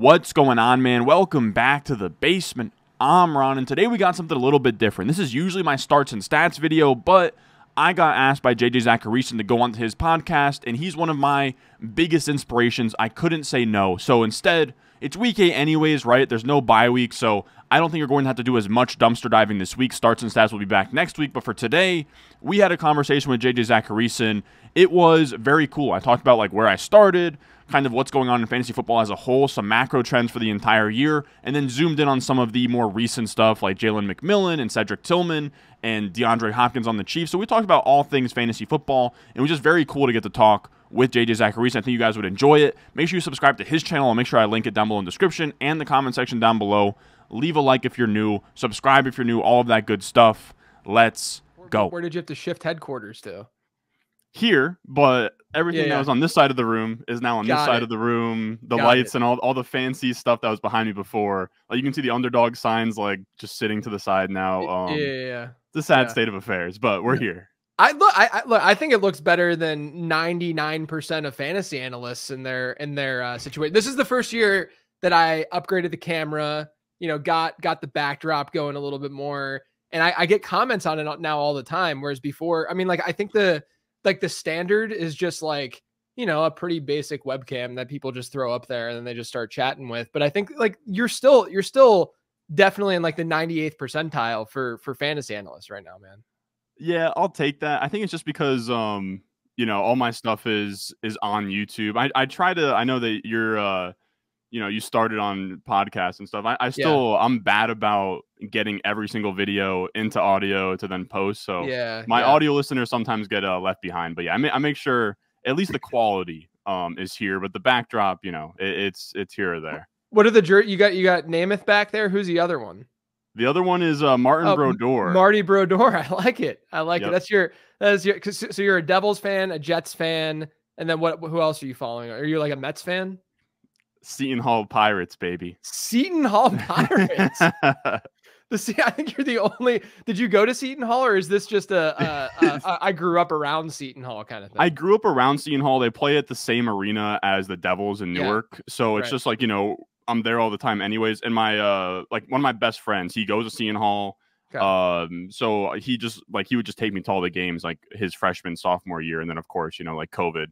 What's going on, man? Welcome back to the basement. I'm Ron, and today we got something a little bit different. This is usually my starts and stats video, but I got asked by Zachariason to go onto his podcast, and he's one of my biggest inspirations. I couldn't say no. So instead, it's week 8 anyways, right? There's no bye week, so I don't think you're going to have to do as much dumpster diving this week. Starts and stats will be back next week, but for today, we had a conversation with Zachariason. It was very cool. I talked about like where I started, kind of what's going on in fantasy football as a whole, some macro trends for the entire year, and then zoomed in on some of the more recent stuff like Jalen McMillan and Cedric Tillman and Deandre Hopkins on the Chiefs. So we talked about all things fantasy football, and it was just very cool to get to talk with Zachariason. I think you guys would enjoy it. Make sure you subscribe to his channel. I'll make sure I link it down below in the description and the comment section down below. Leave a like if you're new. Subscribe if you're new. All of that good stuff. Let's go. Where did you have to shift headquarters to? Here, but everything that was on this side of the room is now on this side of the room. The lights and all the fancy stuff that was behind me before. Like you can see the underdog signs like just sitting to the side now. It's a sad state of affairs, but we're here. I think it looks better than 99% of fantasy analysts in their situation. This is the first year that I upgraded the camera, got the backdrop going a little bit more, and I get comments on it now all the time. Whereas before, I mean, like I think the standard is just like, a pretty basic webcam that people just throw up there and then they just start chatting with. But I think like you're still definitely in like the 98th percentile for fantasy analysts right now, man. Yeah, I'll take that. I think it's just because, all my stuff is on YouTube. I know that you're, you started on podcasts and stuff. I'm bad about getting every single video into audio to then post. So my audio listeners sometimes get left behind. But yeah, I make sure at least the quality is here, but the backdrop, it's here or there. What are the you got Namath back there? Who's the other one? The other one is Martin Brodeur. Marty Brodeur. I like it. It. So you're a Devils fan, a Jets fan, and then who else are you following? Are you like a Mets fan? Seton Hall Pirates, baby. Seton Hall Pirates. I think you're the only. Did you go to Seton Hall, or is this just I grew up around Seton Hall kind of thing? I grew up around Seton Hall. They play at the same arena as the Devils in Newark, so it's just like I'm there all the time, anyways. And my one of my best friends, he goes to Seton Hall. Okay. So he would just take me to all the games like his freshman, sophomore year, and then of course like COVID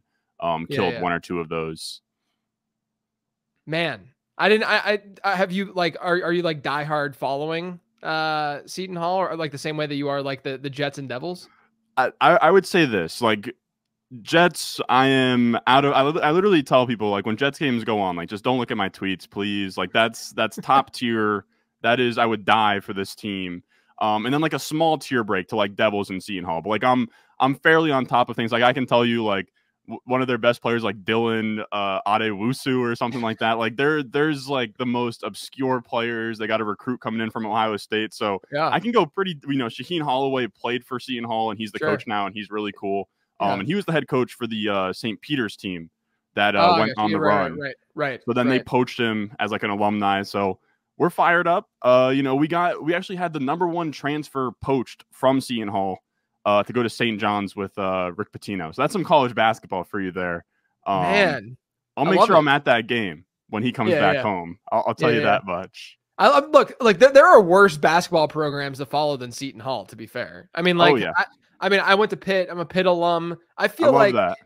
killed one or two of those. Man, I have you like, are you like diehard following Seton Hall, or like the same way that you are like the Jets and Devils? I would say this, like Jets, I literally tell people like when Jets games go on, like just don't look at my tweets, please. Like that's top tier. That is, I would die for this team. And then like a small tier break to like Devils and Seton Hall. But like I'm fairly on top of things. Like I can tell you like one of their best players, like Dylan Adewusu or something like that. Like there's like the most obscure players. They got a recruit coming in from Ohio State, so I can go pretty. Shaheen Holloway played for Seton Hall, and he's the coach now, and he's really cool. And he was the head coach for the St. Peter's team that went on the run. Right. So then they poached him as like an alumni. So we're fired up. We actually had the #1 transfer poached from Seton Hall to go to St. John's with Rick Pitino. So that's some college basketball for you there. Man, I'll make sure I'm at that game when he comes back home. I'll tell you that much. Look, like there are worse basketball programs to follow than Seton Hall, to be fair. I mean, like, I went to Pitt. I'm a Pitt alum. I feel like that.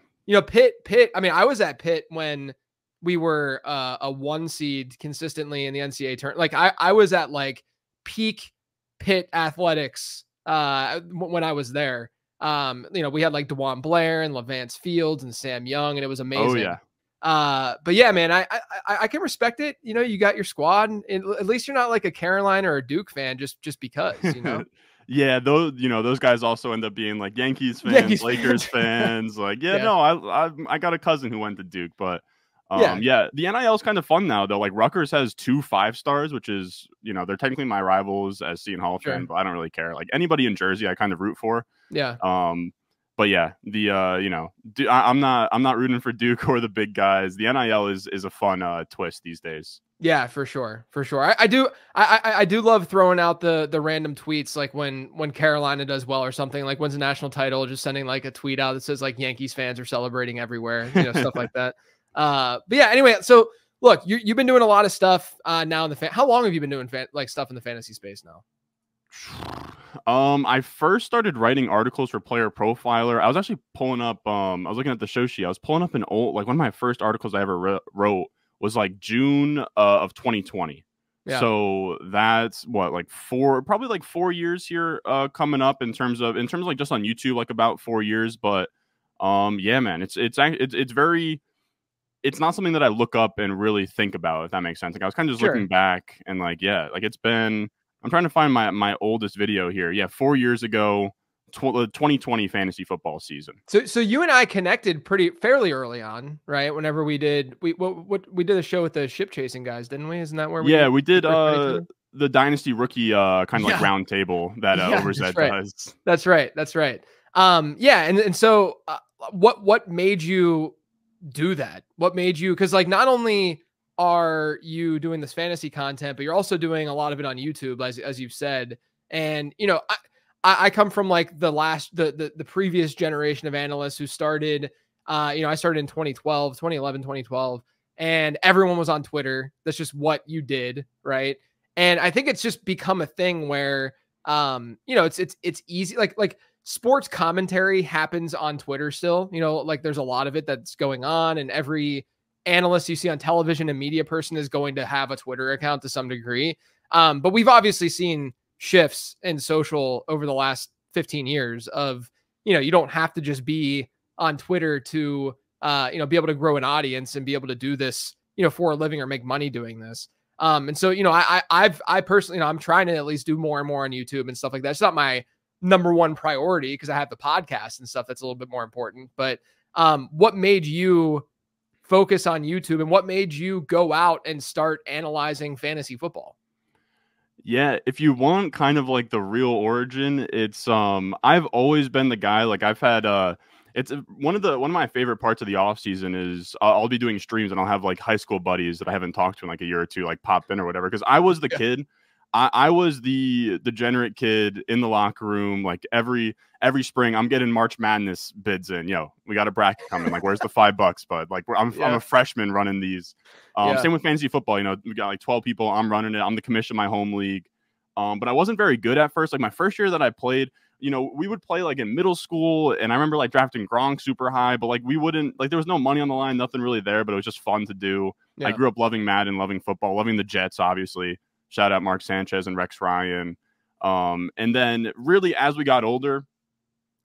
Pitt. I mean, I was at Pitt when we were a 1 seed consistently in the NCAA tournament. Like I was at like peak Pitt athletics when I was there. We had like DeJuan Blair and Levance Fields and Sam Young, and it was amazing. But yeah, man, I can respect it. You got your squad, and at least you're not like a Carolina or a Duke fan just because, Yeah, those guys also end up being like Yankees fans, Lakers fans. Like, I got a cousin who went to Duke, but the NIL is kind of fun now though. Like Rutgers has 2 5-stars, which is they're technically my rivals as Seton Hall fan, but I don't really care. Like anybody in Jersey, I kind of root for. Yeah. But yeah, I'm not rooting for Duke or the big guys. The NIL is a fun twist these days. Yeah, for sure. I do love throwing out the random tweets, like when Carolina does well or something, like wins a national title, just sending like a tweet out that says like Yankees fans are celebrating everywhere, stuff like that. But yeah, anyway, so look, you've been doing a lot of stuff now in the how long have you been doing like stuff in the fantasy space now? I first started writing articles for Player Profiler. I was actually pulling up, I was looking at the show sheet. I was pulling up an old, like one of my first articles I ever wrote was like June of 2020. Yeah. So that's what, like probably like 4 years here coming up in terms of like just on YouTube, like about 4 years. But yeah, man, it's very, it's not something that I look up and really think about, if that makes sense. Like I was kind of just looking back and like, yeah, like it's been, I'm trying to find my oldest video here. Yeah, 4 years ago, 2020 fantasy football season. So you and I connected fairly early on, right? Whenever we did we did a show with the ship chasing guys, didn't we? Isn't that where we? Yeah, we did the Dynasty rookie kind of like round table that Overzet does. That's right. That's right. Yeah, and so what made you do that? What made you? Because like not only are you doing this fantasy content, but you're also doing a lot of it on YouTube, as you've said. And you know, I come from like the previous generation of analysts who started. You know, I started in 2011, 2012, and everyone was on Twitter. That's just what you did, right? And I think it's just become a thing where, you know, it's easy. Like sports commentary happens on Twitter still. You know, like there's a lot of it that's going on, and every analyst you see on television and media person is going to have a Twitter account to some degree. But we've obviously seen shifts in social over the last 15 years of, you know, you don't have to just be on Twitter to, you know, be able to grow an audience and be able to do this, you know, for a living or make money doing this. And so, you know, I personally, you know, I'm trying to at least do more and more on YouTube and stuff like that. It's not my number one priority because I have the podcast and stuff that's a little bit more important. But what made you focus on YouTube and what made you go out and start analyzing fantasy football? Yeah, if you want kind of like the real origin, it's I've always been the guy, like I've had it's one of my favorite parts of the off season is I'll be doing streams and I'll have like high school buddies that I haven't talked to in like a year or two, like pop in or whatever, because I was the kid. I was the degenerate kid in the locker room. Like every spring, I'm getting March Madness bids in. Yo, we got a bracket coming. Like, where's the $5, bud? Like, I'm a freshman running these. Same with fantasy football. You know, we got like 12 people. I'm running it. I'm the commissioner of my home league. But I wasn't very good at first. Like my first year that I played, you know, we would play like in middle school, and I remember like drafting Gronk super high, but like we wouldn't, like there was no money on the line, nothing really there, but it was just fun to do. Yeah. I grew up loving Madden, loving football, loving the Jets, obviously. Shout out Mark Sanchez and Rex Ryan. And then really as we got older,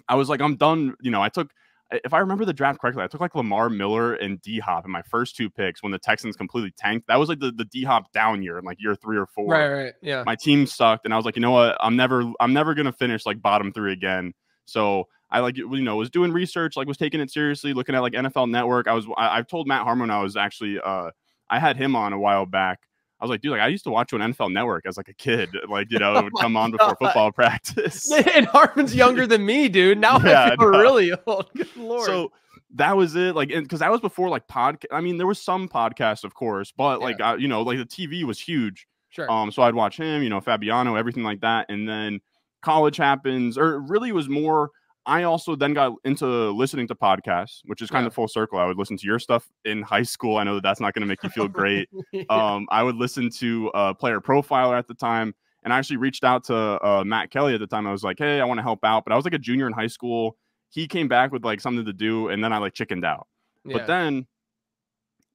I was like, I'm done. You know, if I remember the draft correctly, I took like Lamar Miller and D-Hop in my first 2 picks when the Texans completely tanked. That was like the D-Hop down year in like year 3 or 4. Right. Yeah. My team sucked. And I was like, you know what? I'm never going to finish like bottom 3 again. So I like, you know, was doing research, like was taking it seriously, looking at like NFL Network. I've told Matt Harmon, I was actually, I had him on a while back. I was like, dude, like I used to watch you on NFL Network as like a kid. Like, you know, it would come on before football practice. And Harmon's younger than me, dude. Now I feel really old. Good Lord. So that was it. Like, because that was before like podcast. I mean, there was some podcasts, of course, but like, you know, like the TV was huge. Sure. So I'd watch him, you know, Fabiano, everything like that. And then college happens, or it really was more. I also then got into listening to podcasts, which is kind of full circle. I would listen to your stuff in high school. I know that that's not going to make you feel great. I would listen to Player Profiler at the time, and I actually reached out to Matt Kelly at the time. I was like, hey, I want to help out. But I was like a junior in high school. He came back with like something to do, and then I like chickened out. Yeah. But then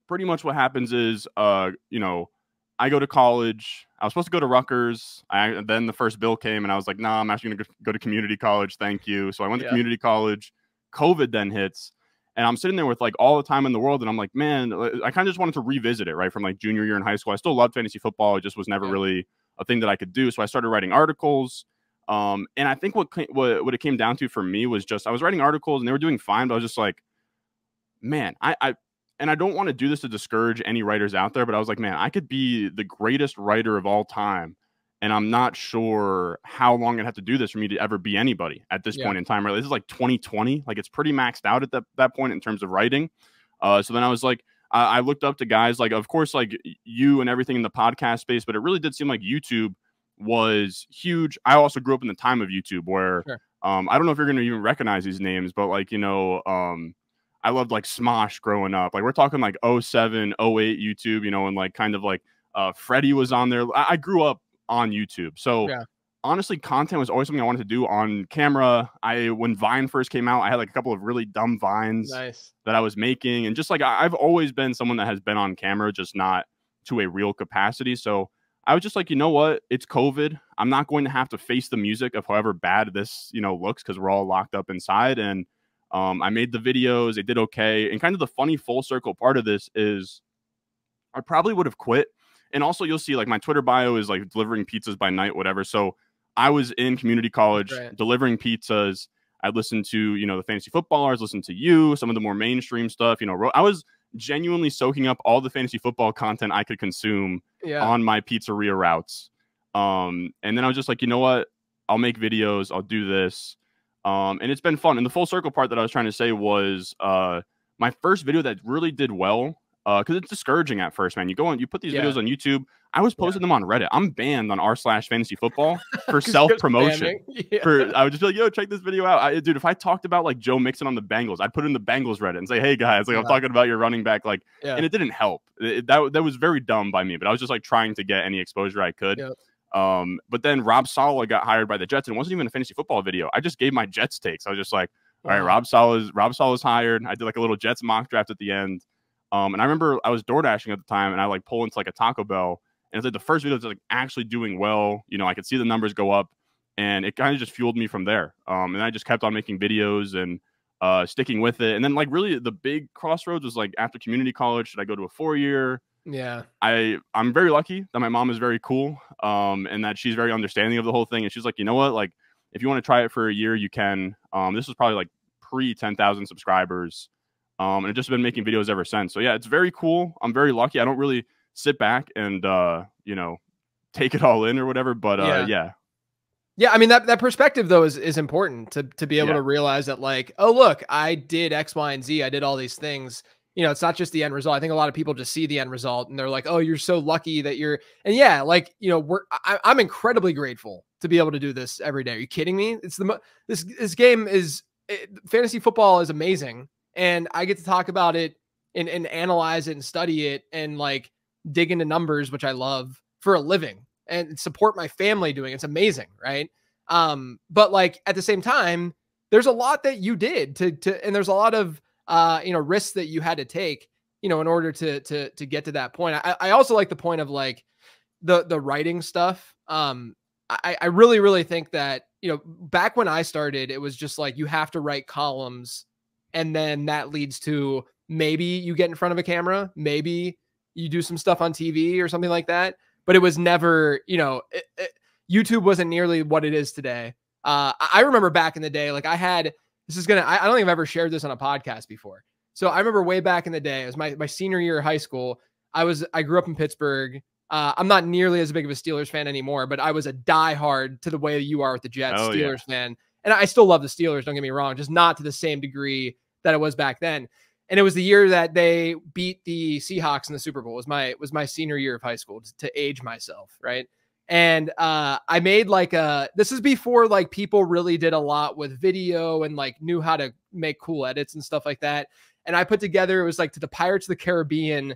pretty much what happens is, you know, I go to college. I was supposed to go to Rutgers. Then the first bill came, and I was like, nah, I'm actually going to go to community college. Thank you. So I went to community college. COVID then hits, and I'm sitting there with like all the time in the world, and I'm like, man, I kind of just wanted to revisit it, right, from like junior year in high school. I still loved fantasy football. It just was never really a thing that I could do. So I started writing articles. And I think what it came down to for me was just I was writing articles, and they were doing fine, but I was just like, man, and I don't want to do this to discourage any writers out there, but I was like, man, I could be the greatest writer of all time, and I'm not sure how long I'd have to do this for me to ever be anybody at this point in time. Right? This is like 2020. Like it's pretty maxed out at that point in terms of writing. So then I was like, I looked up to guys like, of course, like you and everything in the podcast space, but it really did seem like YouTube was huge. I also grew up in the time of YouTube where I don't know if you're going to even recognize these names, but like, you know, I loved like Smosh growing up. Like we're talking like 07, 08 YouTube, you know, and like kind of like Freddie was on there. I grew up on YouTube. So honestly, content was always something I wanted to do on camera. When Vine first came out, I had like a couple of really dumb Vines that I was making. And just like, I've always been someone that has been on camera, just not to a real capacity. So I was just like, you know what? It's COVID. I'm not going to have to face the music of however bad this, you know, looks, because we're all locked up inside. And I made the videos. They did okay. And kind of the funny full circle part of this is I probably would have quit. And also you'll see like my Twitter bio is like delivering pizzas by night, whatever. So I was in community college delivering pizzas. I listened to, you know, the fantasy footballers, listened to you, some of the more mainstream stuff, you know, I was genuinely soaking up all the fantasy football content I could consume on my pizzeria routes. And then I was just like, you know what? I'll make videos. I'll do this. And it's been fun. And the full circle part that I was trying to say was my first video that really did well, because it's discouraging at first, man. You go on, you put these videos on YouTube. I was posting them on Reddit. I'm banned on r/fantasy football for self-promotion. I would just be like, yo, check this video out. Dude, if I talked about like Joe Mixon on the Bengals, I'd put it in the Bengals Reddit and say, hey guys, like I'm talking about your running back. Like, and it didn't help. That was very dumb by me, but I was just like trying to get any exposure I could. But then Rob Saleh got hired by the Jets, and it wasn't even a fantasy football video. I just gave my Jets takes. I was just like, all right, Rob Saleh's hired. I did like a little Jets mock draft at the end. And I remember I was door dashing at the time, and I like pull into like a Taco Bell, and it's like the first video that's like actually doing well. You know, I could see the numbers go up, and it kind of just fueled me from there. And I just kept on making videos and sticking with it. And then like really the big crossroads was like after community college, should I go to a 4-year? I'm very lucky that my mom is very cool, and that she's very understanding of the whole thing. And she's like, you know what, like if you want to try it for a year, you can. This was probably like pre 10,000 subscribers. And I've just been making videos ever since. So yeah, it's very cool. I'm very lucky. I don't really sit back and you know, take it all in or whatever. But yeah. I mean, that perspective though is important to be able to realize that like, oh look, I did X, Y, and Z. I did all these things. You know, it's not just the end result. I think a lot of people just see the end result and they're like, oh, you're so lucky that you're, and yeah, like, you know, I'm incredibly grateful to be able to do this every day. Are you kidding me? It's this game is fantasy football is amazing. And I get to talk about it and analyze it and study it and like dig into numbers, which I love, for a living, and support my family doing it. It's amazing. Right. But like at the same time, there's a lot that you did and there's a lot of, you know, risks that you had to take, you know, in order to get to that point. I also like the point of like the writing stuff. I really, really think that, you know, back when I started, it was just like, you have to write columns, and then that leads to maybe you get in front of a camera, maybe you do some stuff on TV or something like that. But it was never, you know, YouTube wasn't nearly what it is today. I remember back in the day, like I don't think I've ever shared this on a podcast before. So I remember way back in the day, it was my senior year of high school. I grew up in Pittsburgh. I'm not nearly as big of a Steelers fan anymore, but I was a diehard to the way you are with the Jets Steelers fan. And I still love the Steelers, don't get me wrong, just not to the same degree that it was back then. And it was the year that they beat the Seahawks in the Super Bowl. It was my senior year of high school, to age myself, right? And I made like this is before like people really did a lot with video and like knew how to make cool edits and stuff like that. And I put together, it was like to the Pirates of the Caribbean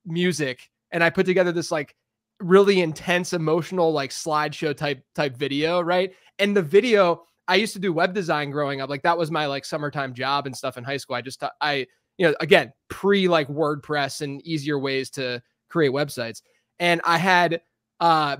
music. And I put together this like really intense, emotional, like slideshow type video, right? And the video, I used to do web design growing up. Like that was my like summertime job and stuff in high school. You know, again, pre like WordPress and easier ways to create websites. And I had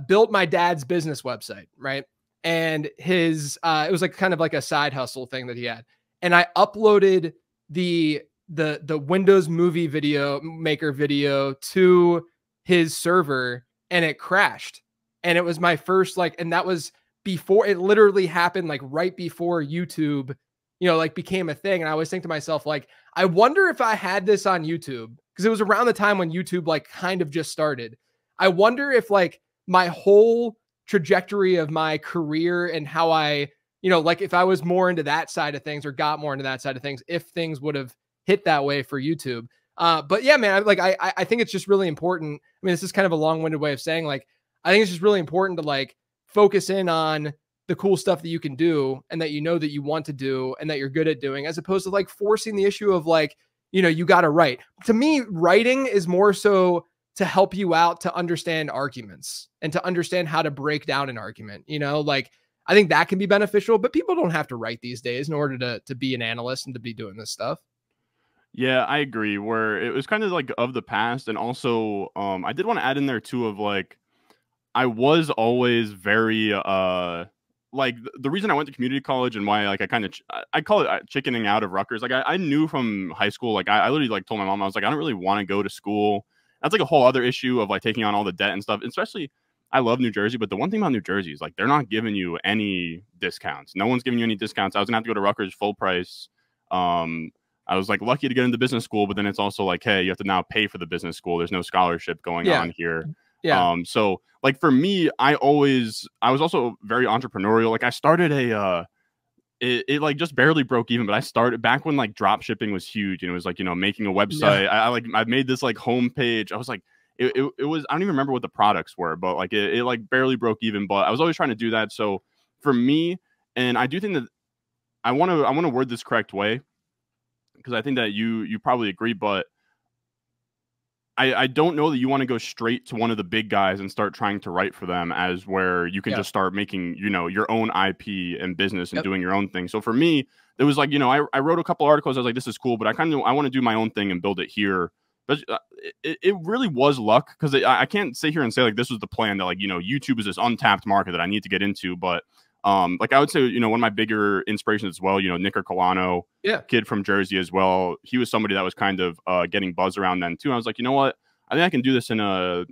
built my dad's business website, right? And his, it was like kind of like a side hustle thing that he had. And I uploaded the Windows Movie Video Maker video to his server, and it crashed. And it was my first and that was before it literally happened, like right before YouTube, you know, like became a thing. And I always think to myself, like, I wonder if I had this on YouTube, because it was around the time when YouTube like kind of just started. I wonder if like my whole trajectory of my career and how I, you know, like if I was more into that side of things or got more into that side of things, if things would have hit that way for YouTube. But yeah, man, I think it's just really important. I mean, this is kind of a long-winded way of saying, like, I think it's just really important to like focus in on the cool stuff that you can do and that you know that you want to do and that you're good at doing, as opposed to like forcing the issue of like, you know, you got to write. To me, writing is more so to help you out to understand arguments and to understand how to break down an argument. You know, like I think that can be beneficial, but people don't have to write these days in order to be an analyst and to be doing this stuff. Yeah, I agree. Where it was kind of like of the past, and also I did want to add in there too of like I was always very like the reason I went to community college and why like I kind of I call it chickening out of Rutgers. Like I knew from high school, like I literally like told my mom, I was like, I don't really want to go to school. That's like a whole other issue of like taking on all the debt and stuff. Especially, I love New Jersey, but the one thing about New Jersey is like they're not giving you any discounts. No one's giving you any discounts. I was gonna have to go to Rutgers full price. I was like lucky to get into business school, but then it's also like, hey, you have to now pay for the business school. There's no scholarship going on here. Yeah. So like for me, I was also very entrepreneurial. Like I started it like just barely broke even, but I started back when like drop shipping was huge and it was like, you know, making a website. Yeah. I made this like homepage. I was like, it was, I don't even remember what the products were, but like it like barely broke even, but I was always trying to do that. So for me, and I do think that I want to word this correct way, because I think that you probably agree, but I don't know that you want to go straight to one of the big guys and start trying to write for them as where you can just start making, you know, your own IP and business and doing your own thing. So for me, it was like, you know, I wrote a couple articles. I was like, this is cool, but I want to do my own thing and build it here. But it really was luck, because I can't sit here and say like this was the plan that like, you know, YouTube is this untapped market that I need to get into. But like I would say, you know, one of my bigger inspirations as well, you know, Nick Colano, kid from Jersey as well. He was somebody that was kind of getting buzz around then too. I was like, you know what? I think I can do this in a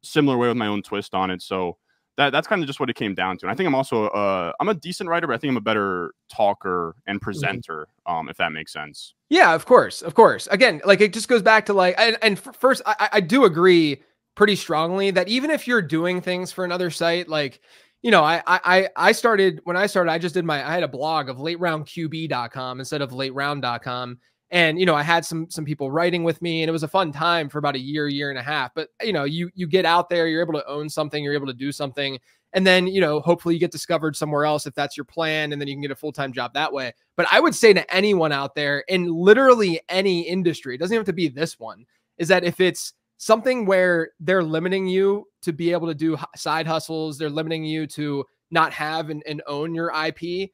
similar way with my own twist on it. So that's kind of just what it came down to. And I think I'm also I'm a decent writer, but I think I'm a better talker and presenter, if that makes sense. Yeah, of course. Again, like it just goes back to like, and first, I do agree pretty strongly that even if you're doing things for another site, like, you know, I started, when I started, I had a blog of lateroundqb.com instead of lateround.com. And, you know, I had some people writing with me, and it was a fun time for about a year and a half. But, you know, you get out there, you're able to own something, you're able to do something. And then, you know, hopefully you get discovered somewhere else if that's your plan, and then you can get a full-time job that way. But I would say to anyone out there in literally any industry, it doesn't have to be this one, is that if it's something where they're limiting you to be able to do side hustles, they're limiting you to not have and own your IP,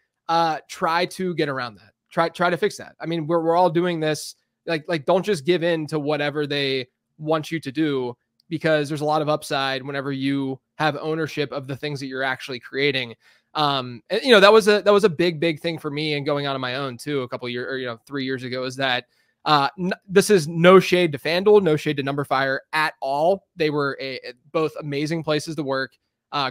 try to get around that. Try to fix that. I mean, we're all doing this. Like don't just give in to whatever they want you to do, because there's a lot of upside whenever you have ownership of the things that you're actually creating. And, you know, that was a big thing for me, and going on my own too, a couple years, or, you know, 3 years ago, is that this is no shade to FanDuel, no shade to Number Fire at all. They were both amazing places to work,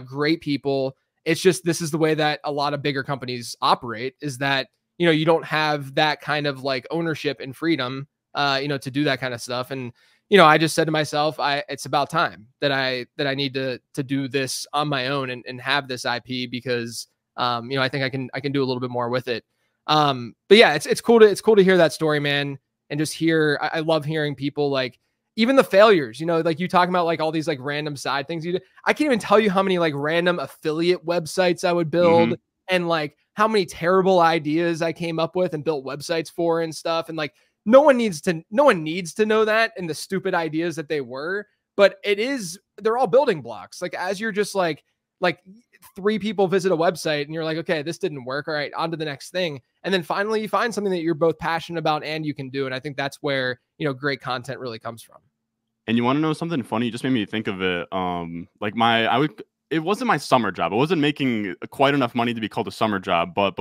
great people. It's just, this is the way that a lot of bigger companies operate, is that, you know, you don't have that kind of like ownership and freedom, you know, to do that kind of stuff. And, you know, I just said to myself, it's about time that I need to do this on my own and have this IP, because, you know, I think I can do a little bit more with it. But yeah, it's cool to hear that story, man. And just I love hearing people, like, even the failures, you know, like you talking about like all these like random side things you do. I can't even tell you how many like random affiliate websites I would build, and like how many terrible ideas I came up with and built websites for and stuff. And like, no one needs to know that, and the stupid ideas that they were, but they're all building blocks. Like, as you're just like 3 people visit a website and you're like, okay, this didn't work. All right, on to the next thing. And then finally you find something that you're both passionate about and you can do. And I think that's where, you know, great content really comes from. And you want to know something funny? You just made me think of it. Like it wasn't my summer job. I wasn't making quite enough money to be called a summer job, but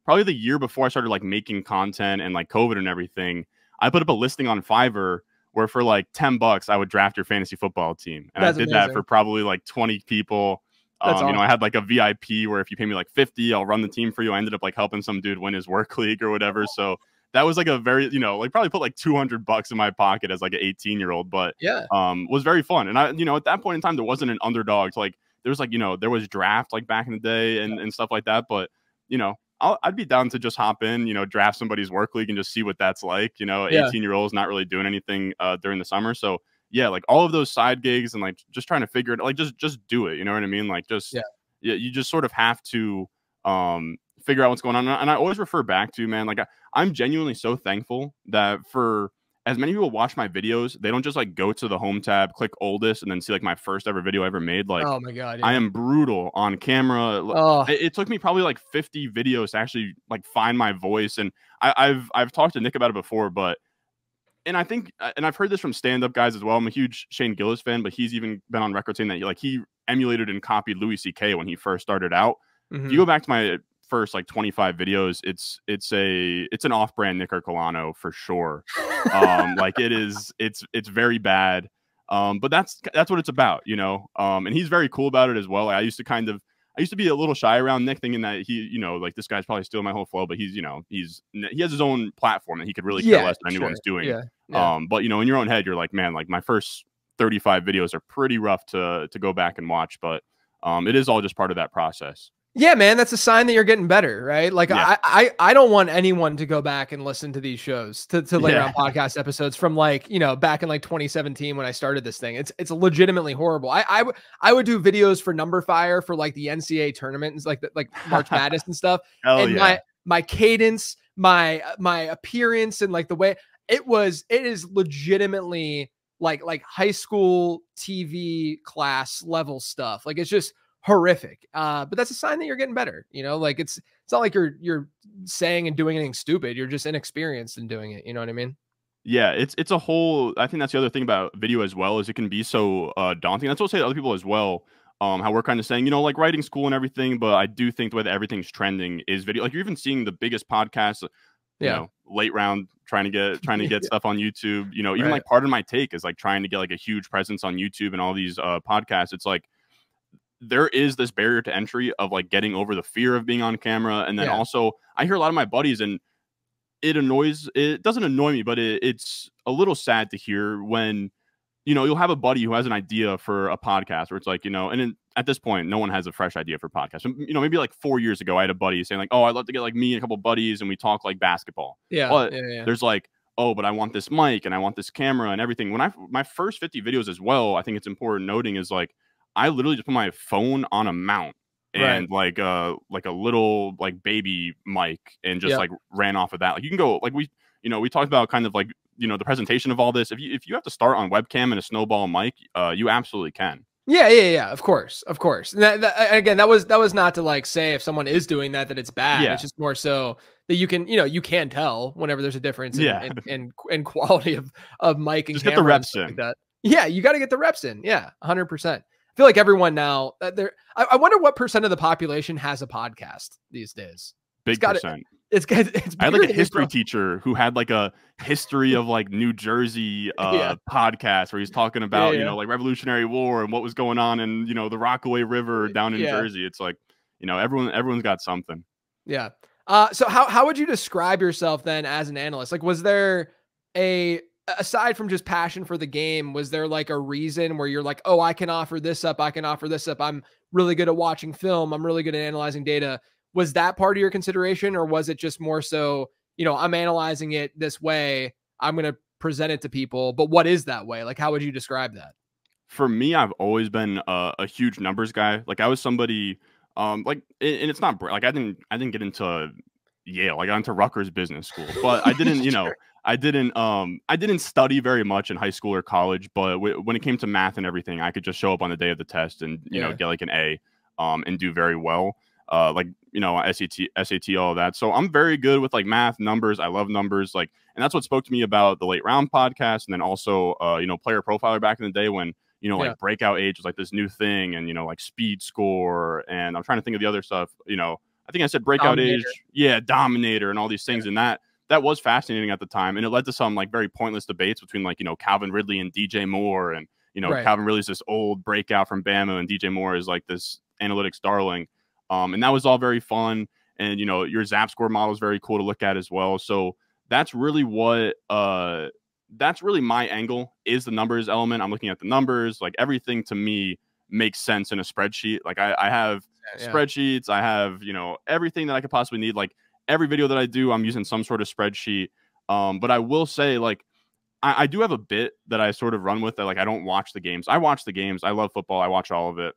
probably the year before I started like making content and like COVID and everything, I put up a listing on Fiverr where for like $10 I would draft your fantasy football team. And that's I did amazing. That for probably like 20 people. Awesome. You know, I had like a VIP where if you pay me like 50, I'll run the team for you. I ended up like helping some dude win his work league or whatever. So that was like a very, you know, like probably put like $200 in my pocket as like an 18-year-old, but was very fun. And I, you know, at that point in time, there wasn't an underdog to like, there was like, you know, there was draft like back in the day and stuff like that. But, you know, I'd be down to just hop in, you know, draft somebody's work league and just see what that's like. You know, 18-year-olds not really doing anything during the summer. So yeah, like all of those side gigs and like just trying to figure it, like just do it. You know what I mean? Like just, you just sort of have to figure out what's going on. And I always refer back to, man, like I'm genuinely so thankful that for as many people watch my videos, they don't just like go to the home tab, click oldest, and then see like my first ever video I ever made. Like, oh my God, I am brutal on camera. It took me probably like 50 videos to actually like find my voice. And I've talked to Nick about it before, but and I think, and I've heard this from stand-up guys as well. I'm a huge Shane Gillis fan, but he's even been on record saying that he emulated and copied Louis C.K. when he first started out. If you go back to my first like 25 videos, it's an off-brand Nick Ercolano for sure. Like it's very bad. But that's what it's about, you know. And he's very cool about it as well. I used to be a little shy around Nick, thinking that he, you know, like this guy's probably stealing my whole flow, but he's, you know, he has his own platform that he could really care less than anyone's doing. Yeah. But you know, in your own head, you're like, man, like my first 35 videos are pretty rough to go back and watch, but it is all just part of that process. Yeah, man, that's a sign that you're getting better, right? Like, yeah. I don't want anyone to go back and listen to these shows, to Late Round podcast episodes from like, you know, back in like 2017 when I started this thing. It's legitimately horrible. I would do videos for Number Fire for like the NCAA tournaments, like March Madness and stuff. And my cadence, my appearance, and like the way it is legitimately like high school TV class level stuff. Like, it's just horrific. But that's a sign that you're getting better. You know, like it's not like you're saying and doing anything stupid. You're just inexperienced in doing it. You know what I mean? Yeah, it's a whole. I think that's the other thing about video as well, is it can be so daunting. That's what I'll say to other people as well. How we're kind of saying, you know, like writing school and everything, but I do think the way that everything's trending is video. Like, you're even seeing the biggest podcasts, you know, Late Round trying to get stuff on YouTube. You know, even like Part of My Take is like trying to get like a huge presence on YouTube and all these podcasts. It's like, there is this barrier to entry of like getting over the fear of being on camera. And then also I hear a lot of my buddies, and it doesn't annoy me, but it's a little sad to hear when, you know, you'll have a buddy who has an idea for a podcast where it's like, you know, and at this point, no one has a fresh idea for podcasts. You know, maybe like 4 years ago, I had a buddy saying like, oh, I'd love to get like me and a couple of buddies and we talk like basketball. But there's like, oh, but I want this mic and I want this camera and everything. When my first 50 videos as well, I think it's important noting is like, I literally just put my phone on a mount and like a little like baby mic and just like ran off of that. Like, you can go like we talked about kind of like, you know, the presentation of all this. If you have to start on webcam and a snowball mic, you absolutely can. Yeah. Of course. And again, that was not to like say if someone is doing that it's bad. It's just more so that you can tell whenever there's a difference in quality of mic and just camera. Get the reps in. Like that. Yeah, you got to get the reps in. Yeah, 100%. I feel like everyone now I wonder what percent of the population has a podcast these days. Big percent. It's I had like a history teacher who had like a history of like New Jersey podcast where he's talking about, you know, like Revolutionary War and what was going on in, you know, the Rockaway River down in Jersey. It's like, you know, everyone's got something. Yeah. So how would you describe yourself then as an analyst? Like, was there aside from just passion for the game, was there like a reason where you're like, oh, I can offer this up. I'm really good at watching film. I'm really good at analyzing data. Was that part of your consideration, or was it just more so, you know, I'm analyzing it this way, I'm going to present it to people, but what is that way? Like, how would you describe that? For me, I've always been a huge numbers guy. Like, I was somebody like, and it's not like I didn't get into Yale. I got into Rutgers Business School, but I didn't, you know, I didn't study very much in high school or college, but when it came to math and everything, I could just show up on the day of the test and, you know, get like an A, and do very well. Like, you know, SAT, all of that. So I'm very good with like math, numbers. I love numbers. Like, and that's what spoke to me about the Late Round podcast. And then also, you know, Player Profiler back in the day when, you know, like Breakout Age was like this new thing, and, you know, like Speed Score. And I'm trying to think of the other stuff, you know, I think I said Breakout Age. Yeah. Dominator and all these things. And that was fascinating at the time. And it led to some like very pointless debates between like, you know, Calvin Ridley and DJ Moore. And, you know, Calvin Ridley's this old breakout from Bama, and DJ Moore is like this analytics darling. And that was all very fun. And, you know, your Zap Score model is very cool to look at as well. So that's really what, that's really my angle, is the numbers element. I'm looking at the numbers, like everything to me makes sense in a spreadsheet. Like I have spreadsheets, I have, you know, everything that I could possibly need. Like every video that I do, I'm using some sort of spreadsheet. But I will say, like, I do have a bit that I sort of run with that. Like, I don't watch the games. I watch the games. I love football. I watch all of it.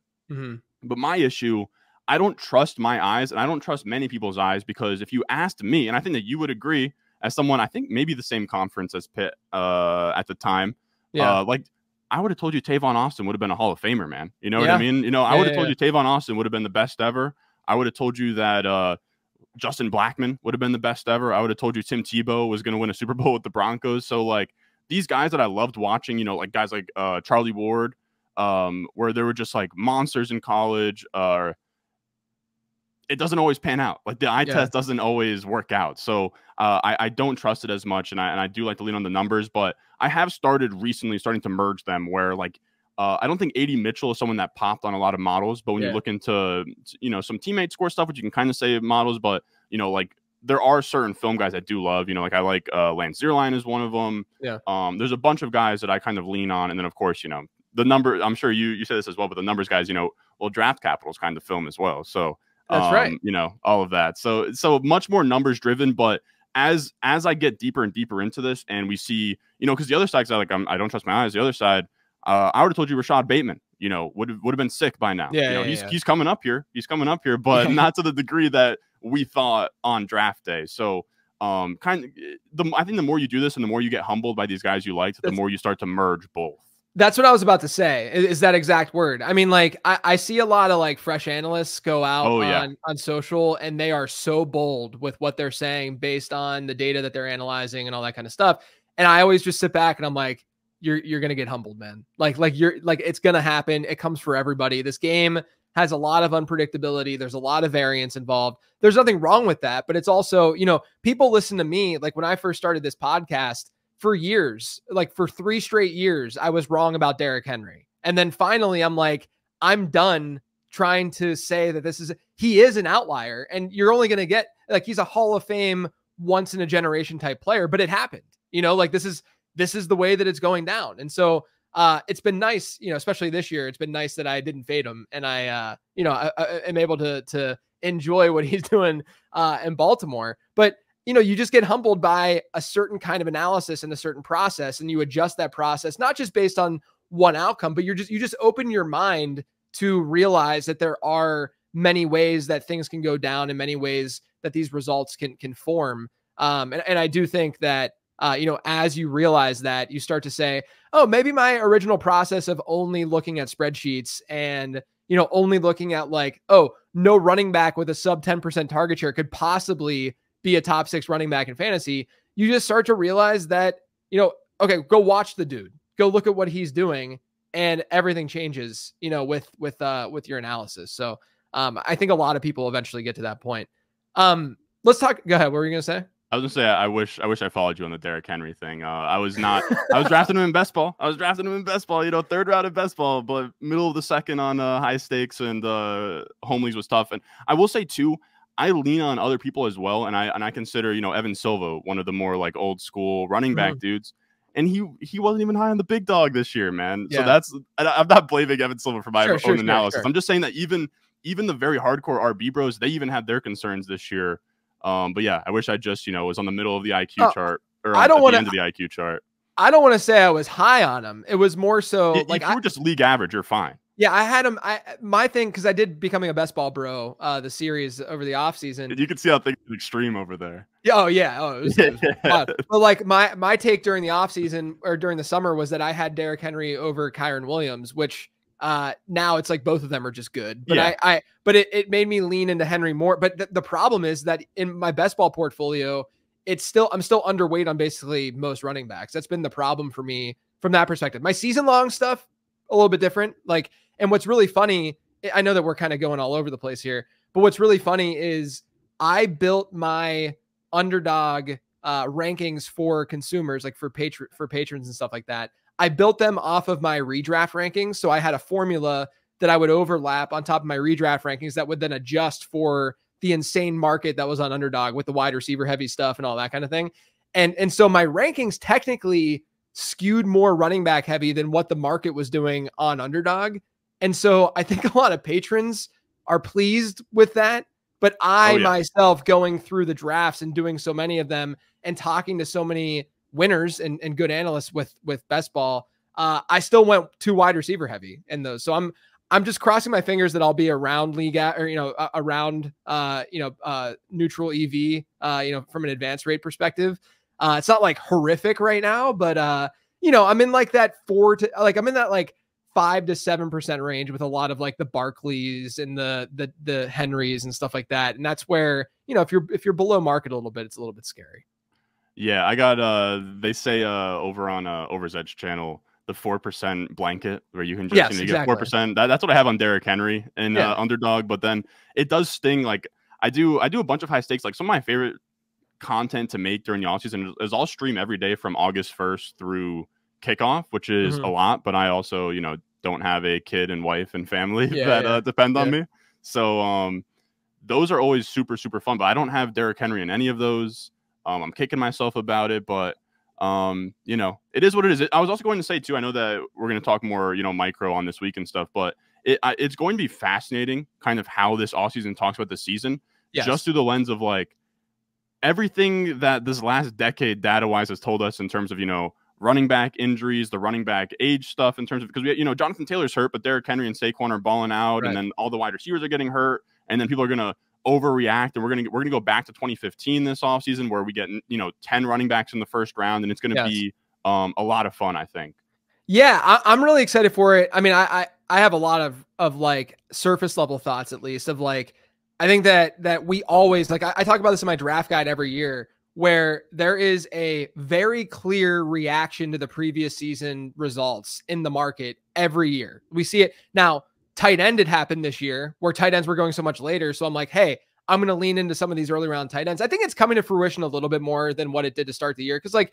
But my issue, I don't trust my eyes, and I don't trust many people's eyes, because if you asked me, and I think that you would agree, as someone, I think maybe the same conference as Pitt at the time, like I would have told you Tavon Austin would have been a Hall of Famer, man. You know what I mean? You know, I would have told you Tavon Austin would have been the best ever. I would have told you that Justin Blackmon would have been the best ever. I would have told you Tim Tebow was going to win a Super Bowl with the Broncos. So like these guys that I loved watching, you know, like guys like Charlie Ward, where they were just like monsters in college, it doesn't always pan out. Like the eye test doesn't always work out. So I don't trust it as much. And I do like to lean on the numbers, but I have started recently starting to merge them where like, I don't think AD Mitchell is someone that popped on a lot of models, but when you look into, you know, some teammate score stuff, which you can kind of say models, but you know, like there are certain film guys I do love, you know, like I like Lance Zierlein is one of them. Yeah. There's a bunch of guys that I kind of lean on. And then of course, you know, the number, I'm sure you say this as well, but the numbers guys, you know, well, draft capital is kind of film as well. So that's right. You know, all of that. So much more numbers driven, but as I get deeper and deeper into this and we see, you know, because the other side's like, I don't trust my eyes. The other side, I would have told you Rashad Bateman, you know, would have been sick by now. Yeah, you know, he's coming up here. He's coming up here, but not to the degree that we thought on draft day. So I think the more you do this and the more you get humbled by these guys you liked, the more you start to merge both. That's what I was about to say, is that exact word. I mean, like, I see a lot of, like, fresh analysts go out on social, and they are so bold with what they're saying based on the data that they're analyzing and all that kind of stuff. And I always just sit back and I'm like, you're going to get humbled, man. Like it's going to happen. It comes for everybody. This game has a lot of unpredictability. There's a lot of variance involved. There's nothing wrong with that, but it's also, you know, people listen to me. Like when I first started this podcast, for years, like for 3 straight years, I was wrong about Derrick Henry. And then finally I'm like, I'm done trying to say that he is an outlier, and you're only going to get, like, he's a Hall of Fame once in a generation type player, but it happened, you know, like this is the way that it's going down. And so it's been nice, you know, especially this year, it's been nice that I didn't fade him. And I am able to enjoy what he's doing in Baltimore. But you know, you just get humbled by a certain kind of analysis and a certain process, and you adjust that process, not just based on one outcome, but you just open your mind to realize that there are many ways that things can go down and many ways that these results can form. And I do think that, you know, as you realize that, you start to say, oh, maybe my original process of only looking at spreadsheets and, you know, only looking at like, oh, no running back with a sub 10% target share could possibly be a top 6 running back in fantasy. You just start to realize that, you know, okay, go watch the dude, go look at what he's doing, and everything changes, you know, with your analysis. So I think a lot of people eventually get to that point. Let's talk. Go ahead. What were you going to say? I was going to say, I wish I followed you on the Derrick Henry thing. I was drafting him in best ball. You know, 3rd round in best ball, but middle of the second on high stakes and home leagues was tough. And I will say too, I lean on other people as well, and I consider, you know, Evan Silva one of the more like old school running back dudes, and he wasn't even high on the big dog this year, man. Yeah. So I'm not blaming Evan Silva for my own analysis. I'm just saying that even the very hardcore RB bros, they even had their concerns this year. But yeah, I wish I just, you know, was on the middle of the IQ chart, or at the end of the IQ chart. I don't want to say I was high on him. It was more so like if you were just league average, you're fine. Yeah, I had him. My thing, because I did Becoming a Best Ball Bro, the series over the offseason. You can see how things are extreme over there. Yeah, it was but like my take during the offseason or during the summer was that I had Derrick Henry over Kyren Williams, which now it's like both of them are just good. But but it made me lean into Henry more. But the problem is that in my best ball portfolio, I'm still underweight on basically most running backs. That's been the problem for me from that perspective. My season long stuff, a little bit different. Like, and what's really funny, I know that we're kind of going all over the place here, but what's really funny is I built my underdog rankings for consumers, like for patrons and stuff like that. I built them off of my redraft rankings. So I had a formula that I would overlap on top of my redraft rankings that would then adjust for the insane market that was on underdog with the wide receiver heavy stuff and all that kind of thing. And so my rankings technically skewed more running back heavy than what the market was doing on underdog. And so I think a lot of patrons are pleased with that, but I myself going through the drafts and doing so many of them and talking to so many winners and good analysts with best ball, I still went too wide receiver heavy in those. So I'm just crossing my fingers that I'll be around league or, around, neutral EV, from an advance rate perspective. It's not like horrific right now, but, I'm in like that 5 to 7% range with a lot of like the Barclays and the Henrys and stuff like that. And that's where, if you're below market a little bit, it's a little bit scary. Yeah, I got they say over on Over's Edge channel, the 4% blanket where you can just get 4%. That's what I have on Derrick Henry and Underdog. But then it does sting. Like I do a bunch of high stakes. Like some of my favorite content to make during the offseason is I'll stream every day from August 1st through kickoff, which is a lot. But I also don't have a kid and wife and family that depend on me. So those are always super, super fun. But I don't have Derrick Henry in any of those. I'm kicking myself about it, but it is what it is. I was also going to say too, I know that we're going to talk more, micro on this week and stuff, but it's going to be fascinating kind of how this offseason talks about the season, just through the lens of like everything that this last decade data wise has told us in terms of, running back injuries, the running back age stuff in terms of, because we, Jonathan Taylor's hurt, but Derrick Henry and Saquon are balling out, and then all the wide receivers are getting hurt, and then people are going to overreact, and we're gonna go back to 2015 this offseason where we get 10 running backs in the first round, and it's gonna be a lot of fun, I think. Yeah, I'm really excited for it. I mean, I have a lot of like surface level thoughts, at least, of like, I think that we always, like, I talk about this in my draft guide every year, where there is a very clear reaction to the previous season results in the market every year. We see it now. Tight end had happened this year where tight ends were going so much later. So I'm like, hey, I'm going to lean into some of these early round tight ends. I think it's coming to fruition a little bit more than what it did to start the year. Cause like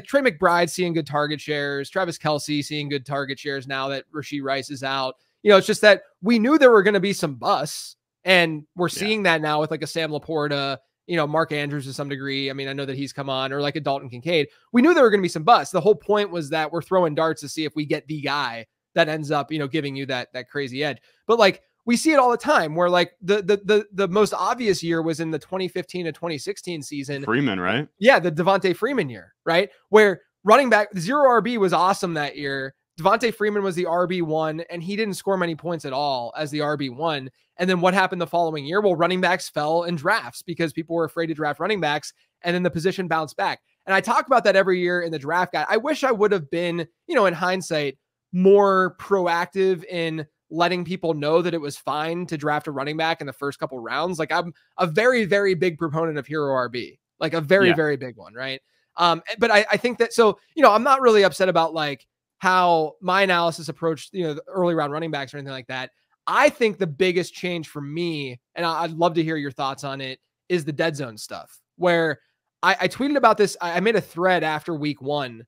Trey McBride seeing good target shares, Travis Kelce seeing good target shares now that Rashee Rice is out. It's just that we knew there were going to be some busts, and we're seeing that now with like a Sam Laporta, Mark Andrews to some degree. I mean, I know that he's come on, or like a Dalton Kincaid. We knew there were going to be some busts. The whole point was that we're throwing darts to see if we get the guy that ends up, giving you that crazy edge. But like we see it all the time where like the most obvious year was in the 2015 to 2016 season. Freeman, right? Yeah, the Devontae Freeman year, right? Where running back 0 RB was awesome that year. Devontae Freeman was the RB1, and he didn't score many points at all as the RB1. And then what happened the following year? Well, running backs fell in drafts because people were afraid to draft running backs, and then the position bounced back. And I talk about that every year in the draft guide. I wish I would have been, in hindsight, more proactive in letting people know that it was fine to draft a running back in the first couple rounds. Like I'm a very, very big proponent of hero RB, like a very, very big one. Right. But I think that, so, I'm not really upset about like how my analysis approached, the early round running backs or anything like that. I think the biggest change for me, and I'd love to hear your thoughts on it, is the dead zone stuff, where I tweeted about this. I made a thread after week 1.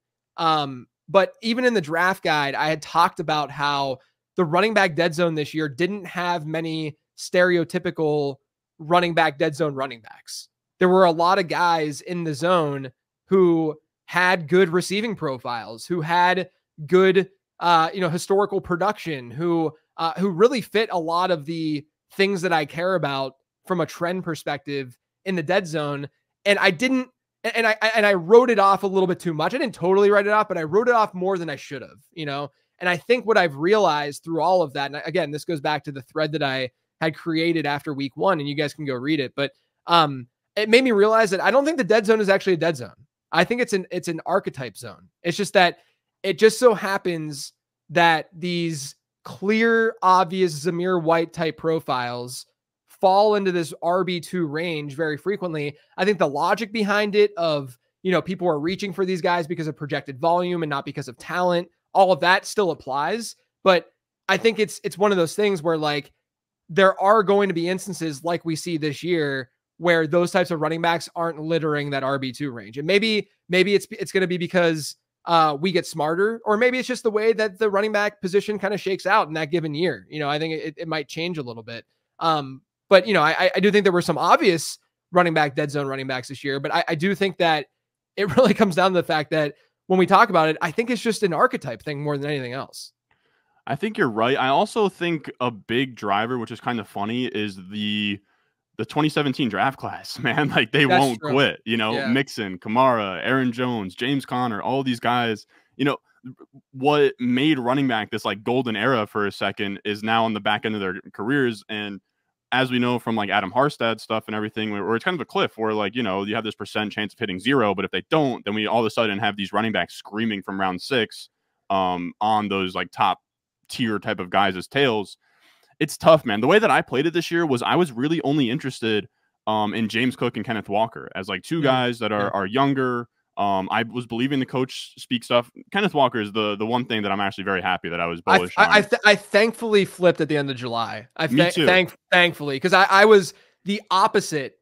But even in the draft guide, I had talked about how the running back dead zone this year didn't have many stereotypical running back dead zone running backs. There were a lot of guys in the zone who had good receiving profiles, who had good, historical production, who really fit a lot of the things that I care about from a trend perspective in the dead zone. And I didn't, and I wrote it off a little bit too much. I didn't totally write it off, but I wrote it off more than I should have, And I think what I've realized through all of that, and again, this goes back to the thread that I had created after week 1, and you guys can go read it, but it made me realize that I don't think the dead zone is actually a dead zone. I think it's an archetype zone. It's just that it just so happens that these clear, obvious Zamir White type profiles fall into this RB2 range very frequently. I think the logic behind it of, people are reaching for these guys because of projected volume and not because of talent, all of that still applies. But I think it's one of those things where like there are going to be instances like we see this year where those types of running backs aren't littering that RB2 range. And maybe it's going to be because we get smarter, or maybe it's just the way that the running back position kind of shakes out in that given year. I think it might change a little bit. But, I do think there were some obvious running back dead zone running backs this year, but I do think that it really comes down to the fact that when we talk about it, I think it's just an archetype thing more than anything else. I think you're right. I also think a big driver, which is kind of funny, is the 2017 draft class, man. Like they won't quit, Mixon, Kamara, Aaron Jones, James Conner, all these guys, what made running back this like golden era for a second is now on the back end of their careers. And as we know from like Adam Harstad stuff and everything, where it's kind of a cliff where like, you know, you have this % chance of hitting 0, but if they don't, then we all of a sudden have these running backs screaming from round 6 on those like top tier type of guys as tails. It's tough, man. The way that I played it this year was I was really only interested in James Cook and Kenneth Walker as like two guys that are younger. I was believing the coach speak stuff. Kenneth Walker is the one thing that I'm actually very happy that I was bullish on. I thankfully flipped at the end of July. Me too. Thankfully, because I was the opposite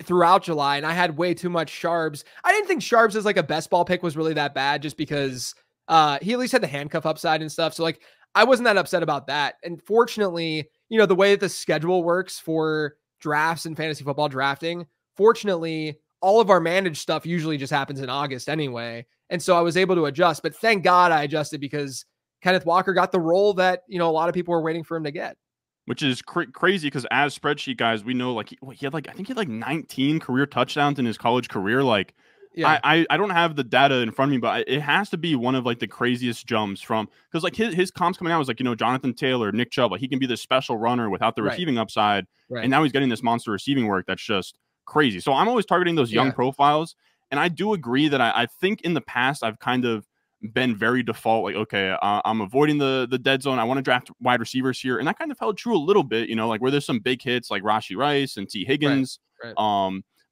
throughout July, and I had way too much Sharps. I didn't think Sharps as like a best ball pick was really that bad, just because he at least had the handcuff upside and stuff. So like I wasn't that upset about that. And fortunately, you know, the way that the schedule works for drafts and fantasy football drafting, fortunately, all of our managed stuff usually just happens in August anyway. And so I was able to adjust, but thank God I adjusted because Kenneth Walker got the role that, you know, a lot of people were waiting for him to get. Which is crazy because as spreadsheet guys, we know like he had like, I think he had like 19 career touchdowns in his college career. Like I don't have the data in front of me, but it has to be one of like the craziest jumps from, because like his comps coming out was like, you know, Jonathan Taylor, Nick Chubb, like he can be this special runner without the receiving upside. And now he's getting this monster receiving work that's just crazy. So I'm always targeting those young profiles. And I do agree that I think in the past I've kind of been very default, like, okay, I'm avoiding the dead zone. I want to draft wide receivers here. And that kind of held true a little bit, you know, like where there's some big hits like Rashee Rice and T. Higgins.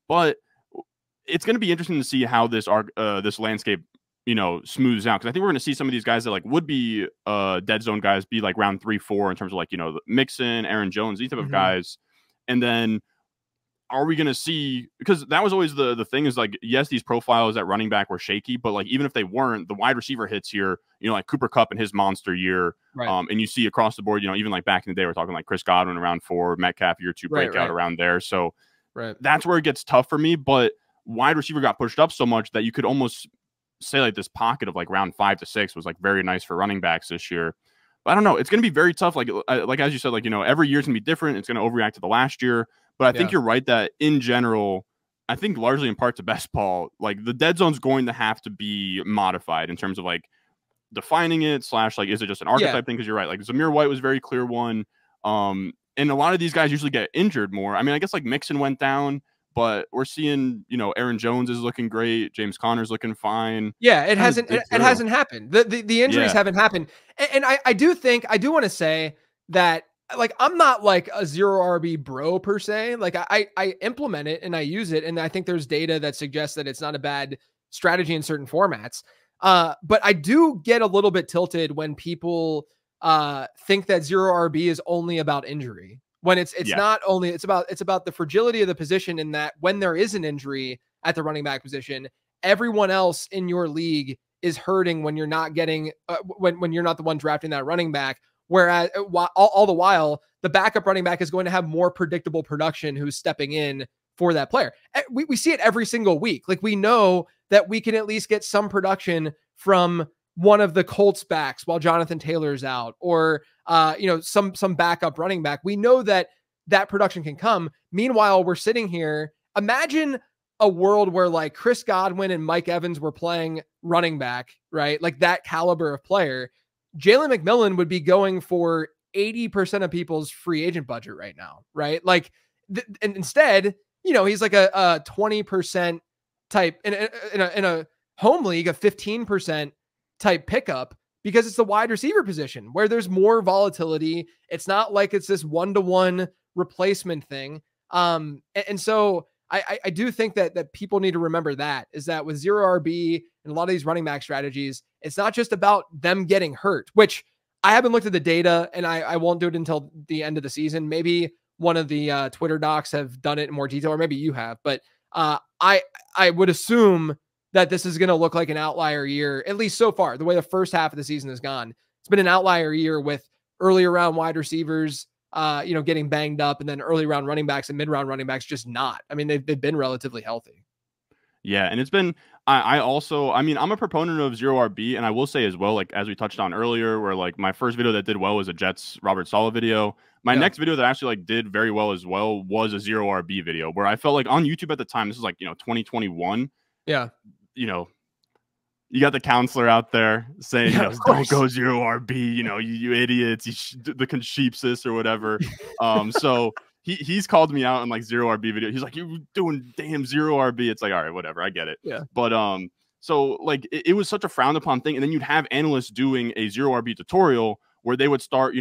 But it's going to be interesting to see how this landscape, you know, smooths out. Because I think we're going to see some of these guys that like would be dead zone guys be like round 3, 4 in terms of like, you know, Mixon, Aaron Jones, these type of guys. And then are we going to see, because that was always the thing is like, yes, these profiles at running back were shaky, but like, even if they weren't, the wide receiver hits here, you know, like Cooper Kupp and his monster year. And you see across the board, you know, even like back in the day, we're talking like Chris Godwin around 4, Metcalf year 2 breakout around there. So that's where it gets tough for me. But wide receiver got pushed up so much that you could almost say like this pocket of like round 5 to 6 was like very nice for running backs this year. But I don't know. It's going to be very tough. Like as you said, like, you know, every year's going to be different. It's going to overreact to the last year. But I think you're right that in general, I think largely in part to best ball, like the dead zone's going to have to be modified in terms of like defining it / like, is it just an archetype thing? Because you're right. Like Zamir White was a very clear one. And a lot of these guys usually get injured more. I mean, I guess like Mixon went down, but we're seeing, you know, Aaron Jones is looking great. James Conner's looking fine. Yeah, it hasn't happened. The injuries haven't happened. And I do want to say that, like, I'm not like a 0 RB bro per se. Like I implement it and I use it. And I think there's data that suggests that it's not a bad strategy in certain formats. But I do get a little bit tilted when people think that 0 RB is only about injury. When it's not only, it's about the fragility of the position, in that when there is an injury at the running back position, everyone else in your league is hurting when you're not getting, when you're not the one drafting that running back. Whereas all the while, the backup running back is going to have more predictable production who's stepping in for that player. We see it every single week. Like, we know that we can at least get some production from one of the Colts backs while Jonathan Taylor's out, or you know, some backup running back. We know that production can come. Meanwhile, we're sitting here. Imagine a world where like Chris Godwin and Mike Evans were playing running back, right? Like that caliber of player. Jalen McMillan would be going for 80% of people's free agent budget right now, right? Like, and instead, you know, he's like a 20% type in a home league, a 15% type pickup, because it's the wide receiver position where there's more volatility. It's not like it's this 1-to-1 replacement thing. And so I do think that people need to remember that, is that with 0 RB and a lot of these running back strategies, it's not just about them getting hurt, which I haven't looked at the data and I won't do it until the end of the season. Maybe one of the Twitter docs have done it in more detail, or maybe you have, but I would assume that this is going to look like an outlier year, at least so far, the way the first half of the season has gone. It's been an outlier year with earlier round wide receivers, you know, getting banged up, and then early round running backs and mid round running backs just not. I mean, they've been relatively healthy. Yeah, and it's been, I mean, I'm a proponent of 0 RB, and I will say as well, like, as we touched on earlier, where like my first video that did well was a Jets Robert Saleh video. My next video that actually like did very well as well was a 0 RB video, where I felt like on YouTube at the time, this is like, you know, 2021. Yeah. You know, you got the counselor out there saying, don't go 0 RB, you idiots, the sheepsis or whatever. So he's called me out in like 0 RB video. He's like, you're doing damn 0 RB. It's like, all right, whatever, I get it. Yeah. But so like it was such a frowned upon thing, and then you'd have analysts doing a 0 RB tutorial where they would start,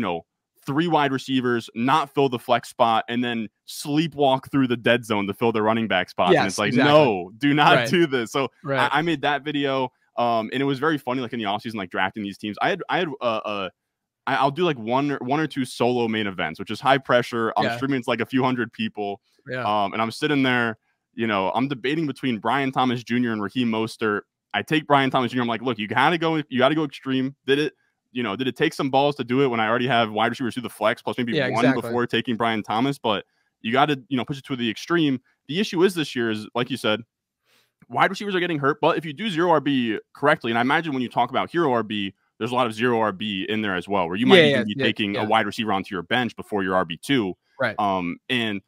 3 wide receivers, not fill the flex spot, and then sleepwalk through the dead zone to fill the running back spot. Yes, and it's like, exactly. no, do not do this. So I made that video. And it was very funny, like in the offseason, like drafting these teams. I'll do like one or two solo main events, which is high pressure. I'm streaming, it's like a few hundred people. Yeah. And I'm sitting there, I'm debating between Brian Thomas Jr. and Raheem Mostert. I take Brian Thomas Jr. I'm like, look, you gotta go extreme. Did it take some balls to do it when I already have wide receivers through the flex, plus maybe one before taking Brian Thomas? But you got to, push it to the extreme. The issue is this year is, like you said, wide receivers are getting hurt. But if you do 0 RB correctly, and I imagine when you talk about hero RB, there's a lot of 0 RB in there as well, where you might even be taking a wide receiver onto your bench before your RB2. Right. And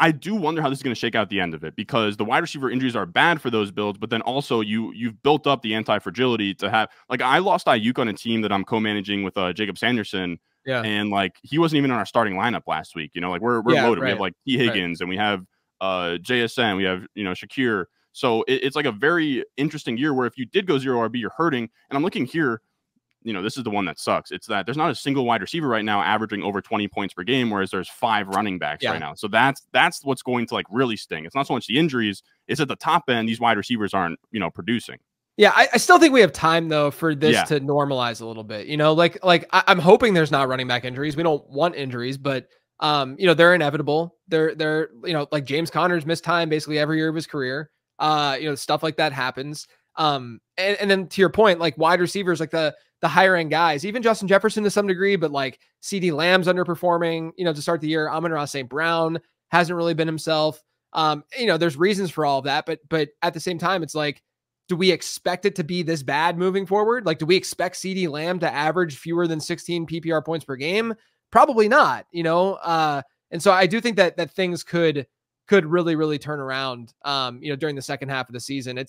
I do wonder how this is going to shake out at the end of it, because the wide receiver injuries are bad for those builds, but then also you've built up the anti-fragility to have, like, I lost Aiyuk on a team that I'm co-managing with Jacob Sanderson. Yeah. And like, he wasn't even in our starting lineup last week. Like we're loaded. We have like T Higgins and we have JSN, we have, Shakir. So it's like a very interesting year where if you did go 0 RB, you're hurting. And I'm looking here, this is the one that sucks. It's that there's not a single wide receiver right now averaging over 20 points per game, whereas there's 5 running backs right now. So that's what's going to like really sting. It's not so much the injuries, it's at the top end, these wide receivers aren't, producing. Yeah, I still think we have time though for this to normalize a little bit. Like I'm hoping there's not running back injuries. We don't want injuries, but they're inevitable. They're like James Conner's missed time basically every year of his career. Stuff like that happens. And then to your point, like wide receivers, like the higher end guys, even Justin Jefferson to some degree, but like CD Lamb's underperforming, to start the year. Amon-Ra St. Brown hasn't really been himself. There's reasons for all of that, but at the same time, it's like, do we expect it to be this bad moving forward? Like, do we expect CD Lamb to average fewer than 16 PPR points per game? Probably not, and so I do think that things could really, really turn around, during the second half of the season.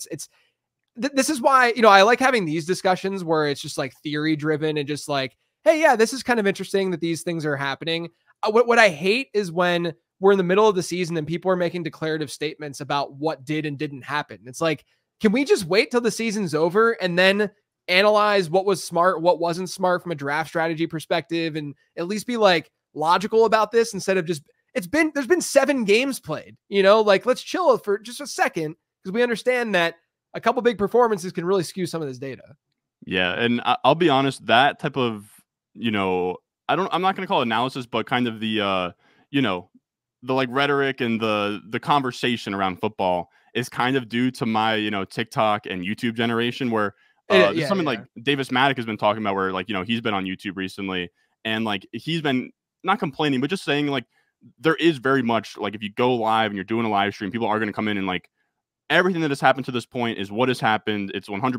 This is why, I like having these discussions where it's just like theory driven and just like, hey, yeah, this is kind of interesting that these things are happening. What I hate is when we're in the middle of the season and people are making declarative statements about what did and didn't happen. It's like, can we just wait till the season's over and then analyze what was smart, what wasn't smart from a draft strategy perspective, and at least be like logical about this instead of just, there's been 7 games played, like let's chill for just a second, because we understand that a couple big performances can really skew some of this data. Yeah. And I'll be honest, that type of, I'm not going to call it analysis, but kind of the, the like rhetoric and the conversation around football is kind of due to my, TikTok and YouTube generation, where there's something like Davis Maddock has been talking about, where like, he's been on YouTube recently, and like he's been not complaining, but just saying like there is very much like, if you go live and you're doing a live stream, people are going to come in and like, everything that has happened to this point is what has happened. It's 100%,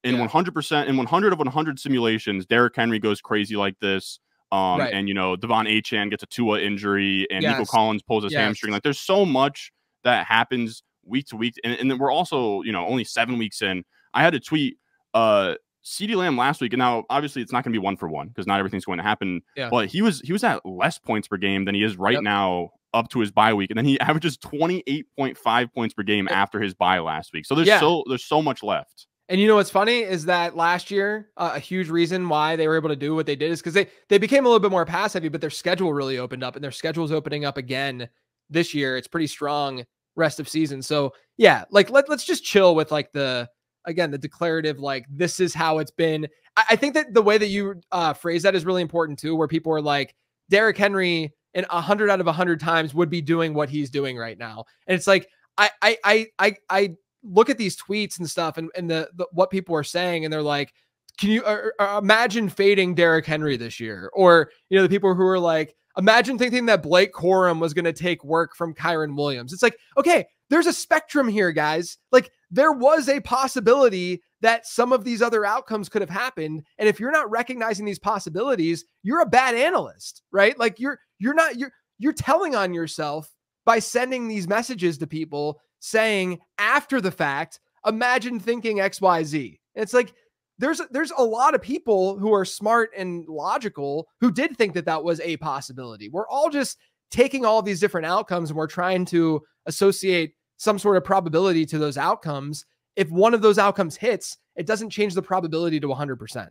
100%, in 100 of 100 simulations, Derrick Henry goes crazy like this. And Devon Achane gets a Tua injury, and Nico Collins pulls his hamstring. Like, there's so much that happens week to week, and then we're also only 7 weeks in. I had a tweet CeeDee Lamb last week, and now obviously it's not going to be 1 for 1 because not everything's going to happen. But he was at less points per game than he is right now up to his bye week, and then he averages 28.5 points per game after his bye last week. So there's so much left. And what's funny is that last year, a huge reason why they were able to do what they did is because they became a little bit more pass heavy, but their schedule really opened up, and their schedule is opening up again this year. It's pretty strong rest of season. So yeah, like let's just chill with like the declarative, like this is how it's been. I think that the way that you phrase that is really important too, where people are like, Derrick Henry in 100 out of 100 times would be doing what he's doing right now. And it's like, I look at these tweets and stuff and the what people are saying, and they're like, can you imagine fading Derrick Henry this year? Or, the people who are like, imagine thinking that Blake Corum was going to take work from Kyren Williams. It's like, okay, there's a spectrum here, guys. Like, there was a possibility that some of these other outcomes could have happened. And if you're not recognizing these possibilities, you're a bad analyst, right? Like you're telling on yourself by sending these messages to people saying after the fact, imagine thinking XYZ. It's like, there's a lot of people who are smart and logical who did think that was a possibility. We're all just taking all these different outcomes and we're trying to associate some sort of probability to those outcomes. If one of those outcomes hits, it doesn't change the probability to 100%.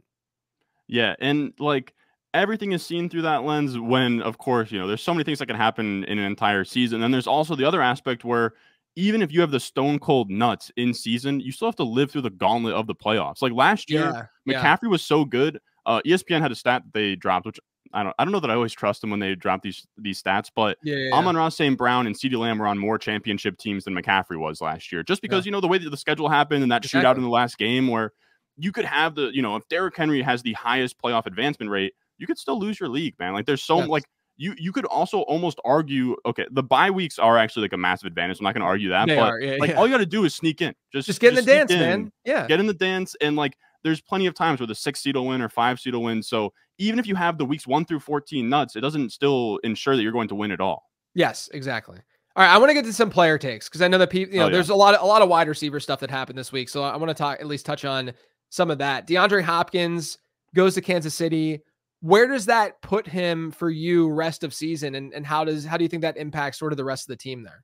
Yeah. And like everything is seen through that lens when, of course, there's so many things that can happen in an entire season. And there's also the other aspect where even if you have the stone cold nuts in season, you still have to live through the gauntlet of the playoffs. Like last year, McCaffrey was so good. ESPN had a stat that they dropped, which I don't know that I always trust them when they drop these stats, but Amon-Ra St. Brown and CeeDee Lamb were on more championship teams than McCaffrey was last year. Just because, the way that the schedule happened and that shootout in the last game where you could have if Derrick Henry has the highest playoff advancement rate, you could still lose your league, man. Like there's so like you could also almost argue, okay, the bye weeks are actually like a massive advantage. I'm not going to argue that, but all you got to do is sneak in. Just get in the dance, man. Yeah. Get in the dance. And like, there's plenty of times where the 6 seed will win or 5 seed will win. So even if you have the weeks 1 through 14 nuts, it doesn't still ensure that you're going to win at all. Yes, exactly. All right. I want to get to some player takes because I know that people, there's a lot of wide receiver stuff that happened this week. So I want to at least touch on some of that. DeAndre Hopkins goes to Kansas City. Where does that put him for you rest of season? And how do you think that impacts sort of the rest of the team there?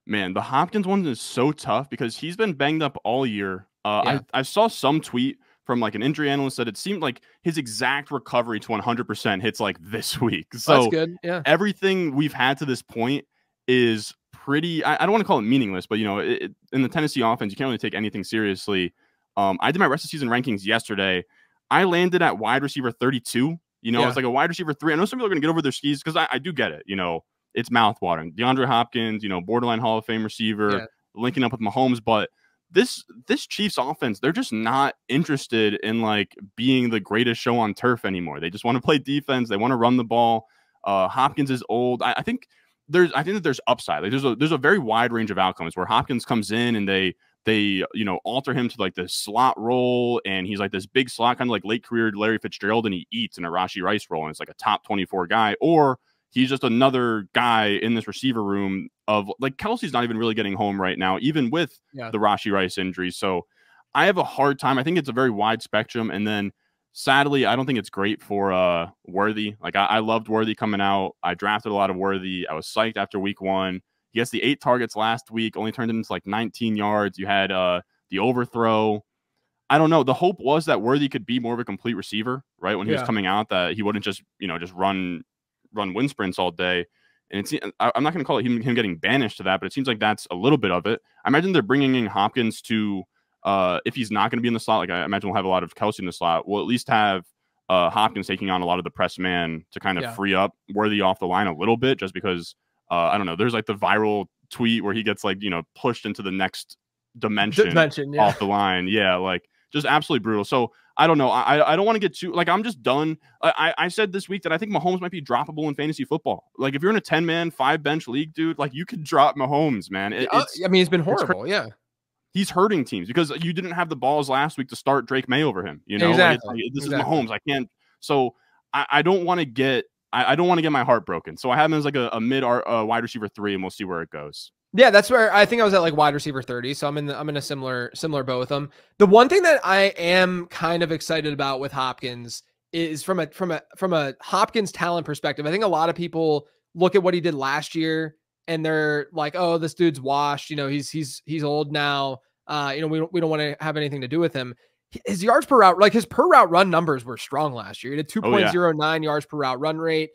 Man, the Hopkins one is so tough because he's been banged up all year. I saw some tweet from like an injury analyst that it seemed like his exact recovery to 100% hits like this week. So that's good. Yeah. Everything we've had to this point is pretty, I don't want to call it meaningless, but in the Tennessee offense, you can't really take anything seriously. I did my rest of season rankings yesterday. I landed at wide receiver 32. It's like a wide receiver 3. I know some people are going to get over their skis because I do get it. It's mouthwatering. DeAndre Hopkins, borderline Hall of Fame receiver, linking up with Mahomes. But this Chiefs offense, they're just not interested in like being the greatest show on turf anymore. They just want to play defense. They want to run the ball. Hopkins is old. I think that there's upside. Like there's a very wide range of outcomes where Hopkins comes in and they alter him to like this slot role, and he's like this big slot, kind of like late career Larry Fitzgerald, and he eats in a Rashee Rice role, and it's like a top 24 guy, or he's just another guy in this receiver room of like Kelsey's not even really getting home right now, even with the Rashee Rice injury. So I have a hard time. I think it's a very wide spectrum, and then sadly, I don't think it's great for Worthy. Like I loved Worthy coming out. I drafted a lot of Worthy. I was psyched after week 1. He gets the 8 targets last week, only turned into like 19 yards. You had the overthrow. I don't know. The hope was that Worthy could be more of a complete receiver, right? When he was coming out, that he wouldn't just, just run wind sprints all day. And I'm not going to call it him getting banished to that, but it seems like that's a little bit of it. I imagine they're bringing in Hopkins to, if he's not going to be in the slot, like I imagine we'll have a lot of Kelsey in the slot, we'll at least have Hopkins taking on a lot of the press man to kind of free up Worthy off the line a little bit, just because I don't know. There's like the viral tweet where he gets like, pushed into the next dimension off the line. Yeah. Like just absolutely brutal. So I don't know. I don't want to get too, like, I'm just done. I said this week that I think Mahomes might be droppable in fantasy football. Like if you're in a 10-man 5-bench league, dude, like you could drop Mahomes, man. He's been horrible. Yeah. He's hurting teams because you didn't have the balls last week to start Drake May over him. Exactly. This is Mahomes. I can't. So I don't want to get, I don't want to get my heart broken. So I have him as like a mid wide receiver 3, and we'll see where it goes. Yeah, that's where I think I was at, like wide receiver 30. So I'm in a similar boat with him. The one thing that I am kind of excited about with Hopkins is from a Hopkins talent perspective. I think a lot of people look at what he did last year and they're like, oh, this dude's washed. He's old now. We don't want to have anything to do with him. His yards per route, like his per route run numbers were strong last year. He had a 2.09 yards per route run rate,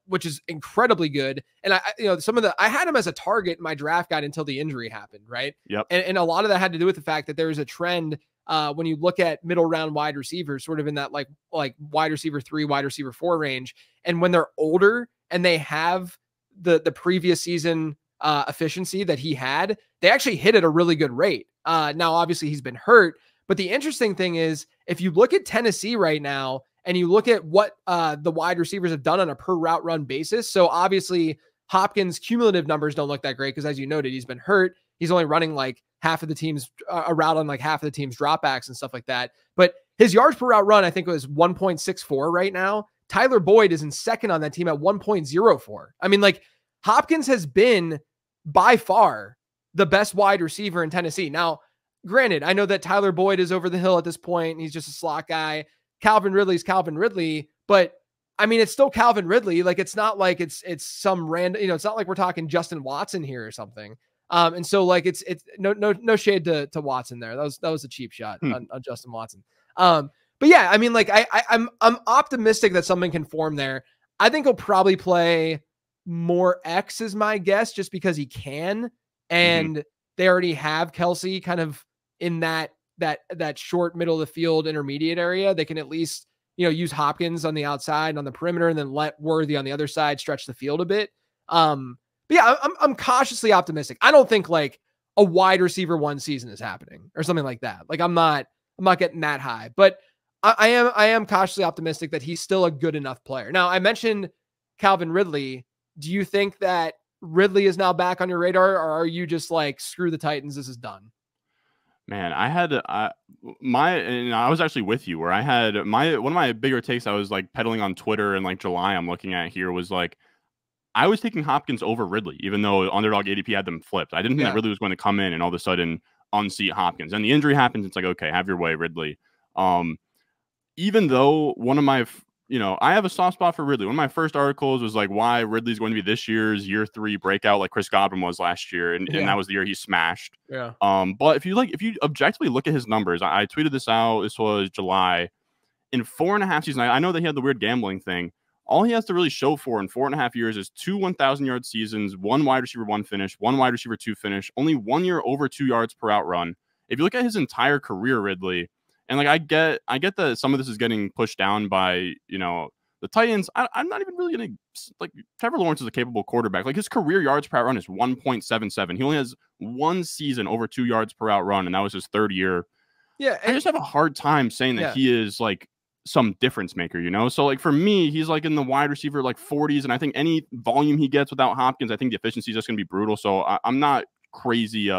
which is incredibly good. And I had him as a target in my draft guide until the injury happened. Right. Yep. And a lot of that had to do with the fact that there was a trend when you look at middle round wide receivers, sort of in that like wide receiver 3, wide receiver 4 range. And when they're older and they have the previous season efficiency that he had, they actually hit at a really good rate. Now, obviously he's been hurt, but the interesting thing is if you look at Tennessee right now and you look at what the wide receivers have done on a per route run basis. So obviously Hopkins' cumulative numbers don't look that great because, as you noted, he's been hurt. He's only running like half of the team's a route on like half of the team's dropbacks and stuff like that. But his yards per route run, I think, was 1.64 right now. Tyler Boyd is in second on that team at 1.04. I mean, like Hopkins has been by far the best wide receiver in Tennessee. Now, granted, I know that Tyler Boyd is over the hill at this point. And he's just a slot guy. Calvin Ridley's Calvin Ridley, but I mean, it's still Calvin Ridley. Like, it's not like it's some random, it's not like we're talking Justin Watson here or something. And so like, it's no shade to Watson there. That was a cheap shot on Justin Watson. But yeah, I mean, like I'm optimistic that something can form there. I think he'll probably play more X is my guess, just because he can. And they already have Kelsey kind of in that short middle of the field intermediate area. They can at least, use Hopkins on the outside and on the perimeter, and then let Worthy on the other side stretch the field a bit. But yeah, I'm cautiously optimistic. I don't think like a wide receiver 1 season is happening or something like that. Like I'm not getting that high, but I am cautiously optimistic that he's still a good enough player. Now, I mentioned Calvin Ridley. Do you think that Ridley is now back on your radar, or are you just like, screw the Titans, this is done? Man, I was actually with you where I had one of my bigger takes. I was like peddling on Twitter in like July. I'm looking at here was like, I was taking Hopkins over Ridley, even though underdog ADP had them flipped. I didn't think that Ridley was going to come in and all of a sudden unseat Hopkins. And the injury happens. It's like, okay, have your way, Ridley. Even though one of my, I have a soft spot for Ridley. One of my first articles was like why Ridley's going to be this year's year 3 breakout, like Chris Godwin was last year, and that was the year he smashed. Yeah. But if you objectively look at his numbers, I tweeted this out. This was July. In 4.5 seasons, I know that he had the weird gambling thing. All he has to really show for in 4.5 years is 2 1,000-yard seasons, 1 wide receiver 1 finish, 1 wide receiver 2 finish, only 1 year over 2 yards per out run. If you look at his entire career, Ridley, and like I get that some of this is getting pushed down by the Titans. I'm not even really gonna like Trevor Lawrence is a capable quarterback. Like his career yards per out run is 1.77. He only has 1 season over 2 yards per out run, and that was his 3rd year. Yeah, I just have a hard time saying that he is like some difference maker, So like for me, he's like in the wide receiver like 40s, and I think any volume he gets without Hopkins, I think the efficiency is just gonna be brutal. So I'm not crazy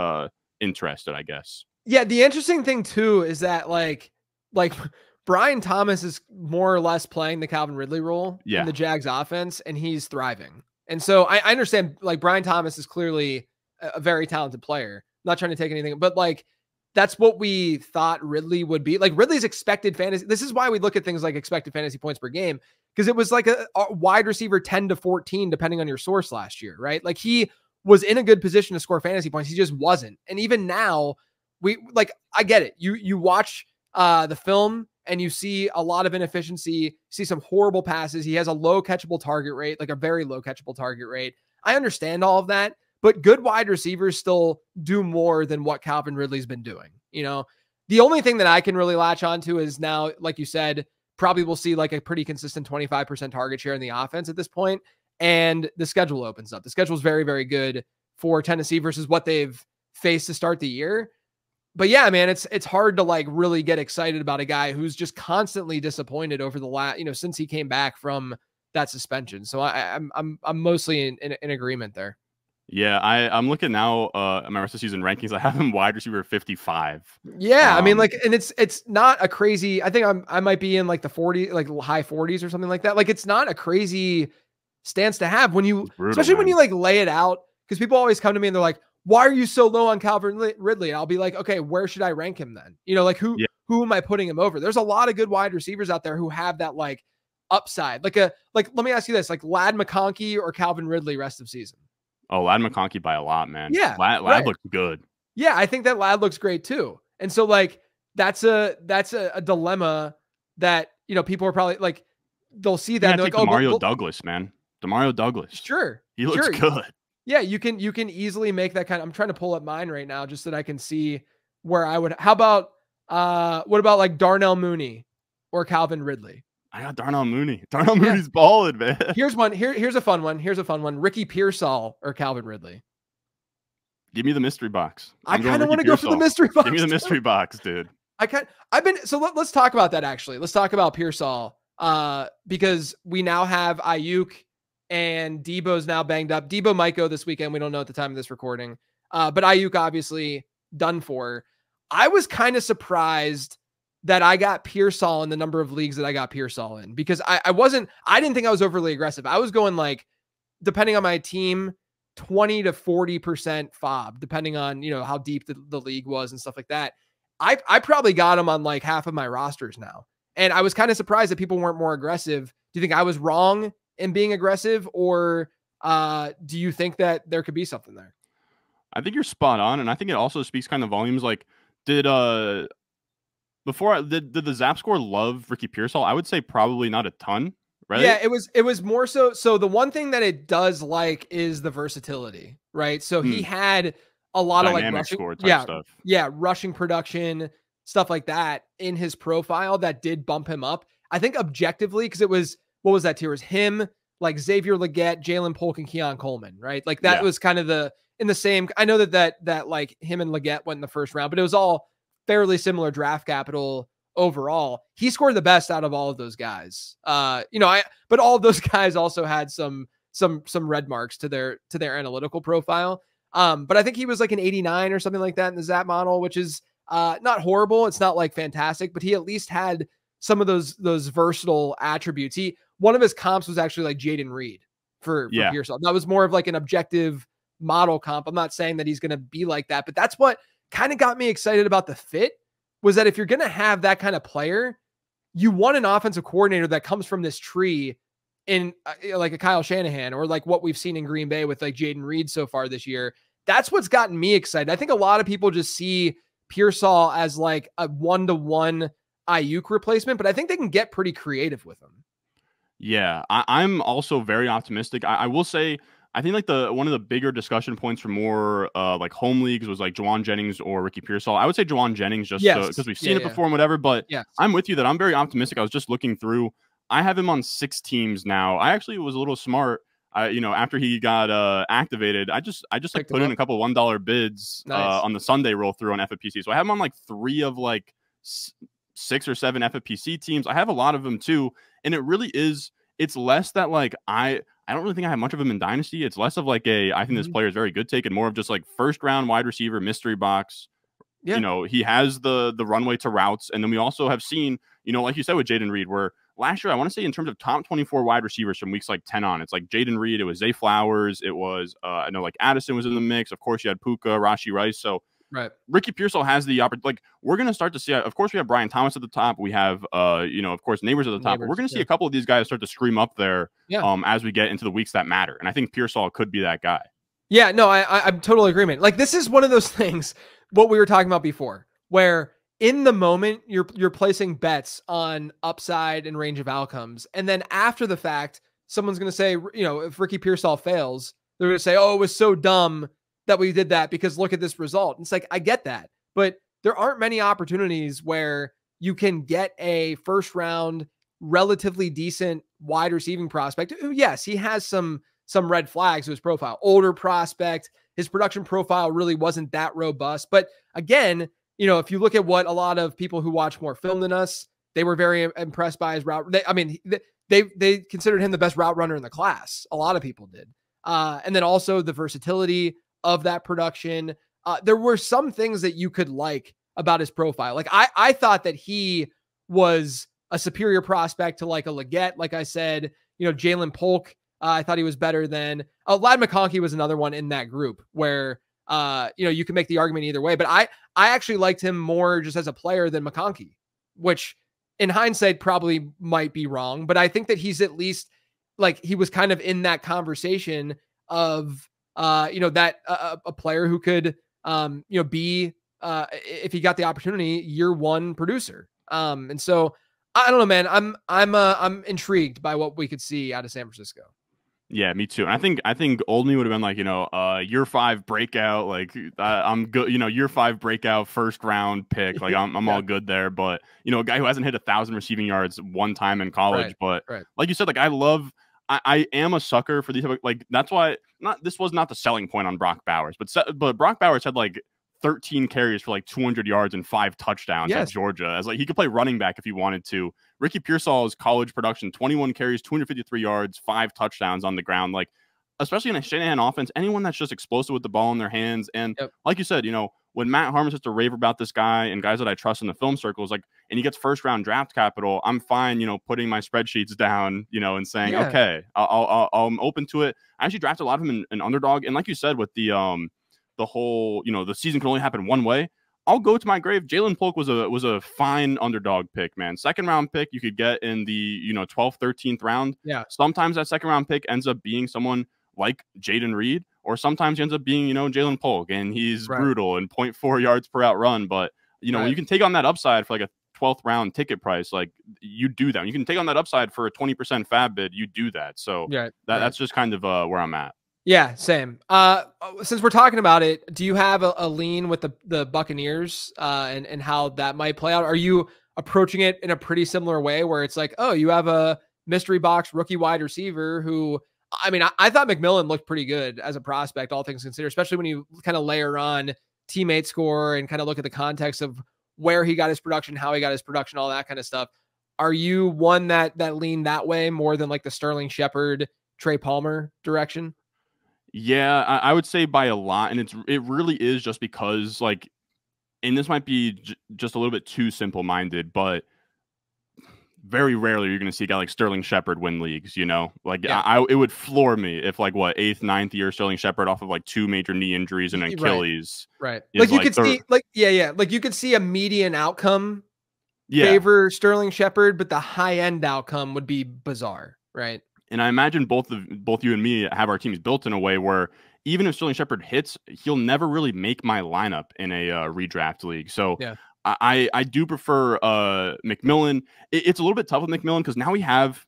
interested, I guess. Yeah, the interesting thing too is that like Brian Thomas is more or less playing the Calvin Ridley role in the Jags offense, and he's thriving. And so I understand like Brian Thomas is clearly a very talented player. I'm not trying to take anything, but like that's what we thought Ridley would be. Like Ridley's expected fantasy. This is why we look at things like expected fantasy points per game, because it was like a wide receiver 10 to 14, depending on your source last year, right? Like he was in a good position to score fantasy points. He just wasn't. And even now, I get it. You watch the film and you see a lot of inefficiency, see some horrible passes. He has a low catchable target rate, like a very low catchable target rate. I understand all of that, but good wide receivers still do more than what Calvin Ridley's been doing. The only thing that I can really latch onto is now, like you said, probably we'll see like a pretty consistent 25% target share in the offense at this point, and the schedule opens up. The schedule is very, very good for Tennessee versus what they've faced to start the year. But yeah, man, it's hard to like really get excited about a guy who's just constantly disappointed over the last, since he came back from that suspension. So I'm mostly in agreement there. Yeah, I'm looking now at my rest of the season rankings. I have him wide receiver 55. Yeah, I mean, like, and it's not a crazy. I think I might be in like the 40, like high 40s or something like that. Like, it's not a crazy stance to have when you, especially when you like lay it out. Because people always come to me and they're like, "Why are you so low on Calvin Ridley?" And I'll be like, "Okay, where should I rank him then? Like who am I putting him over?" There's a lot of good wide receivers out there who have that like upside. Like let me ask you this: like Ladd McConkey or Calvin Ridley rest of season? Oh, Ladd McConkey by a lot, man. Yeah, Ladd looks good. Yeah, I think that Ladd looks great too. And so like that's a dilemma that people are probably like they'll see that and they're like, Demario Douglas, man. Demario Douglas. Sure. He looks good. Yeah, you can easily make that kind of, I'm trying to pull up mine right now just so that I can see where I would. How about what about like Darnell Mooney or Calvin Ridley? I got Darnell Mooney. Darnell Mooney's balling, man. Here's one. Here's a fun one. Ricky Pearsall or Calvin Ridley? Give me the mystery box. I kind of want to go for the mystery box. Give me the mystery box, dude. Let's talk about that actually. Let's talk about Pearsall because we now have Aiyuk and Debo's now banged up. Debo might go this weekend. We don't know at the time of this recording. But Aiyuk obviously done for. I was kind of surprised that I got Pearsall in the number of leagues that I got Pearsall in, because I didn't think I was overly aggressive. I was going like, depending on my team, 20 to 40% fob, depending on, you know, how deep the league was and stuff like that. I probably got him on like half of my rosters now. And I was kind of surprised that people weren't more aggressive. Do you think I was wrong in being aggressive, or do you think that there could be something there? I think you're spot on. And I think it also speaks kind of volumes. Like, did the Zap score love Ricky Pearsall? I would say probably not a ton. Right? Yeah, it was more so. So the one thing that it does like is the versatility, right? So he had a lot of like rushing, stuff. Yeah, rushing production, stuff like that in his profile that did bump him up. I think objectively, because it was, what was that tier? It was him, like Xavier Legette, Jalen Polk, and Keon Coleman, right? Like that was kind of in the same. I know that like him and Legette went in the first round, but it was all fairly similar draft capital. Overall, he scored the best out of all of those guys. But all of those guys also had some red marks to their analytical profile. But I think he was like an 89 or something like that in the Zap model, which is not horrible. It's not like fantastic, but he at least had some of those versatile attributes. One of his comps was actually like Jaden Reed for Pearsall. That was more of like an objective model comp. I'm not saying that he's going to be like that, but that's what kind of got me excited about the fit. Was that if you're going to have that kind of player, you want an offensive coordinator that comes from this tree in like a Kyle Shanahan, or like what we've seen in Green Bay with like Jaden Reed so far this year. That's what's gotten me excited. I think a lot of people just see Pearsall as like a 1-to-1 Aiyuk replacement, but I think they can get pretty creative with him. Yeah, I'm also very optimistic. I will say, I think like one of the bigger discussion points for more like home leagues was like Juwan Jennings or Ricky Pearsall. I would say Juwan Jennings just because we've seen it before and whatever, but I'm with you that I'm very optimistic. I was just looking through. I have him on 6 teams now. I actually was a little smart. After he got activated, I just like put in a couple $1 bids on the Sunday roll through on FFPC. So I have him on like 3 of like 6 or 7 FFPC teams. I have a lot of them too. And it really is, it's less that like I don't really think I have much of him in Dynasty. It's less of like I think this player is very good take, and more of just like first round wide receiver, mystery box. Yeah. You know, he has the runway to routes. And then we also have seen, you know, like you said with Jaden Reed, where last year, I want to say in terms of top 24 wide receivers from weeks like 10 on, it's like Jaden Reed, it was Zay Flowers, it was, I know like Addison was in the mix. Of course, you had Puka, Rashee Rice. So Ricky Pearsall has the opportunity. Like, we're going to start to see, of course, we have Brian Thomas at the top. We have, of course, Neighbors at the top. But we're going to see a couple of these guys start to scream up there as we get into the weeks that matter. And I think Pearsall could be that guy. Yeah, no, I'm totally agreement. Like, this is one of those things, what we were talking about before, where in the moment you're placing bets on upside and range of outcomes. And then after the fact, someone's going to say, you know, if Ricky Pearsall fails, they're going to say, oh, it was so dumb that we did that because look at this result. And it's like, I get that, but there aren't many opportunities where you can get a first round, relatively decent wide receiving prospect. Yes, he has some red flags to his profile, older prospect. His production profile really wasn't that robust. But again, you know, if you look at what a lot of people who watch more film than us, they were very impressed by his route. They considered him the best route runner in the class. A lot of people did. And then also the versatility of that production. There were some things that you could like about his profile. Like I thought that he was a superior prospect to like a Legette. Like I said, you know, Jalen Polk, I thought he was better than Ladd McConkey was another one in that group where, you can make the argument either way, but I actually liked him more just as a player than McConkey, which in hindsight probably might be wrong, but I think that he's at least like, he was kind of in that conversation of, a player who could, be, if he got the opportunity, year one producer. And so I don't know, man, I'm intrigued by what we could see out of San Francisco. Yeah, me too. And I think old me would have been like, year 5 breakout, like I'm good, year 5 breakout, first round pick. Like I'm all good there. But, a guy who hasn't hit 1,000 receiving yards one time in college. But like you said, like I am a sucker for these, like, that's why this was not the selling point on Brock Bowers, but Brock Bowers had like 13 carries for like 200 yards and 5 touchdowns at Georgia, as like he could play running back if he wanted to. Ricky Pearsall's college production, 21 carries, 253 yards, 5 touchdowns on the ground. Like, especially in a Shanahan offense, anyone that's just explosive with the ball in their hands. And like you said, when Matt Harmon starts to rave about this guy and guys that I trust in the film circles, like, and he gets first round draft capital, I'm fine, putting my spreadsheets down, and saying, okay, I'm open to it. I actually drafted a lot of him in underdog. And like you said, with the whole, the season can only happen one way. I'll go to my grave. Jalen Polk was a fine underdog pick, man. Second round pick you could get in the 12th, 13th round. Yeah. Sometimes that second round pick ends up being someone like Jaden Reed, or sometimes he ends up being Jalen Polk, and he's brutal and 0.4 yards per out run. But when you can take on that upside for like a 12th round ticket price, like, you do that. When you can take on that upside for a 20% fab bid, you do that. So that's just kind of where I'm at. Yeah, same. Since we're talking about it, do you have a lean with the Buccaneers and how that might play out? Are you approaching it in a pretty similar way where it's like, oh, you have a mystery box rookie wide receiver who, I mean, I thought McMillan looked pretty good as a prospect, all things considered, especially when you kind of layer on teammate score and kind of look at the context of where he got his production, how he got his production, all that kind of stuff. Are you one that lean that way more than like the Sterling Shepard, Trey Palmer direction? Yeah, I would say by a lot, and it really is just because, like, and this might be just a little bit too simple-minded, but very rarely you're going to see a guy like Sterling Shepard win leagues, Like, it would floor me if, like, 8th, 9th year Sterling Shepard off of, like, 2 major knee injuries and Achilles. Right. Like, you could see, like, like, you could see a median outcome favor Sterling Shepard, but the high-end outcome would be bizarre, right? And I imagine both you and me have our teams built in a way where even if Sterling Shepard hits, he'll never really make my lineup in a redraft league. So I do prefer McMillan. It's a little bit tough with McMillan because now we have,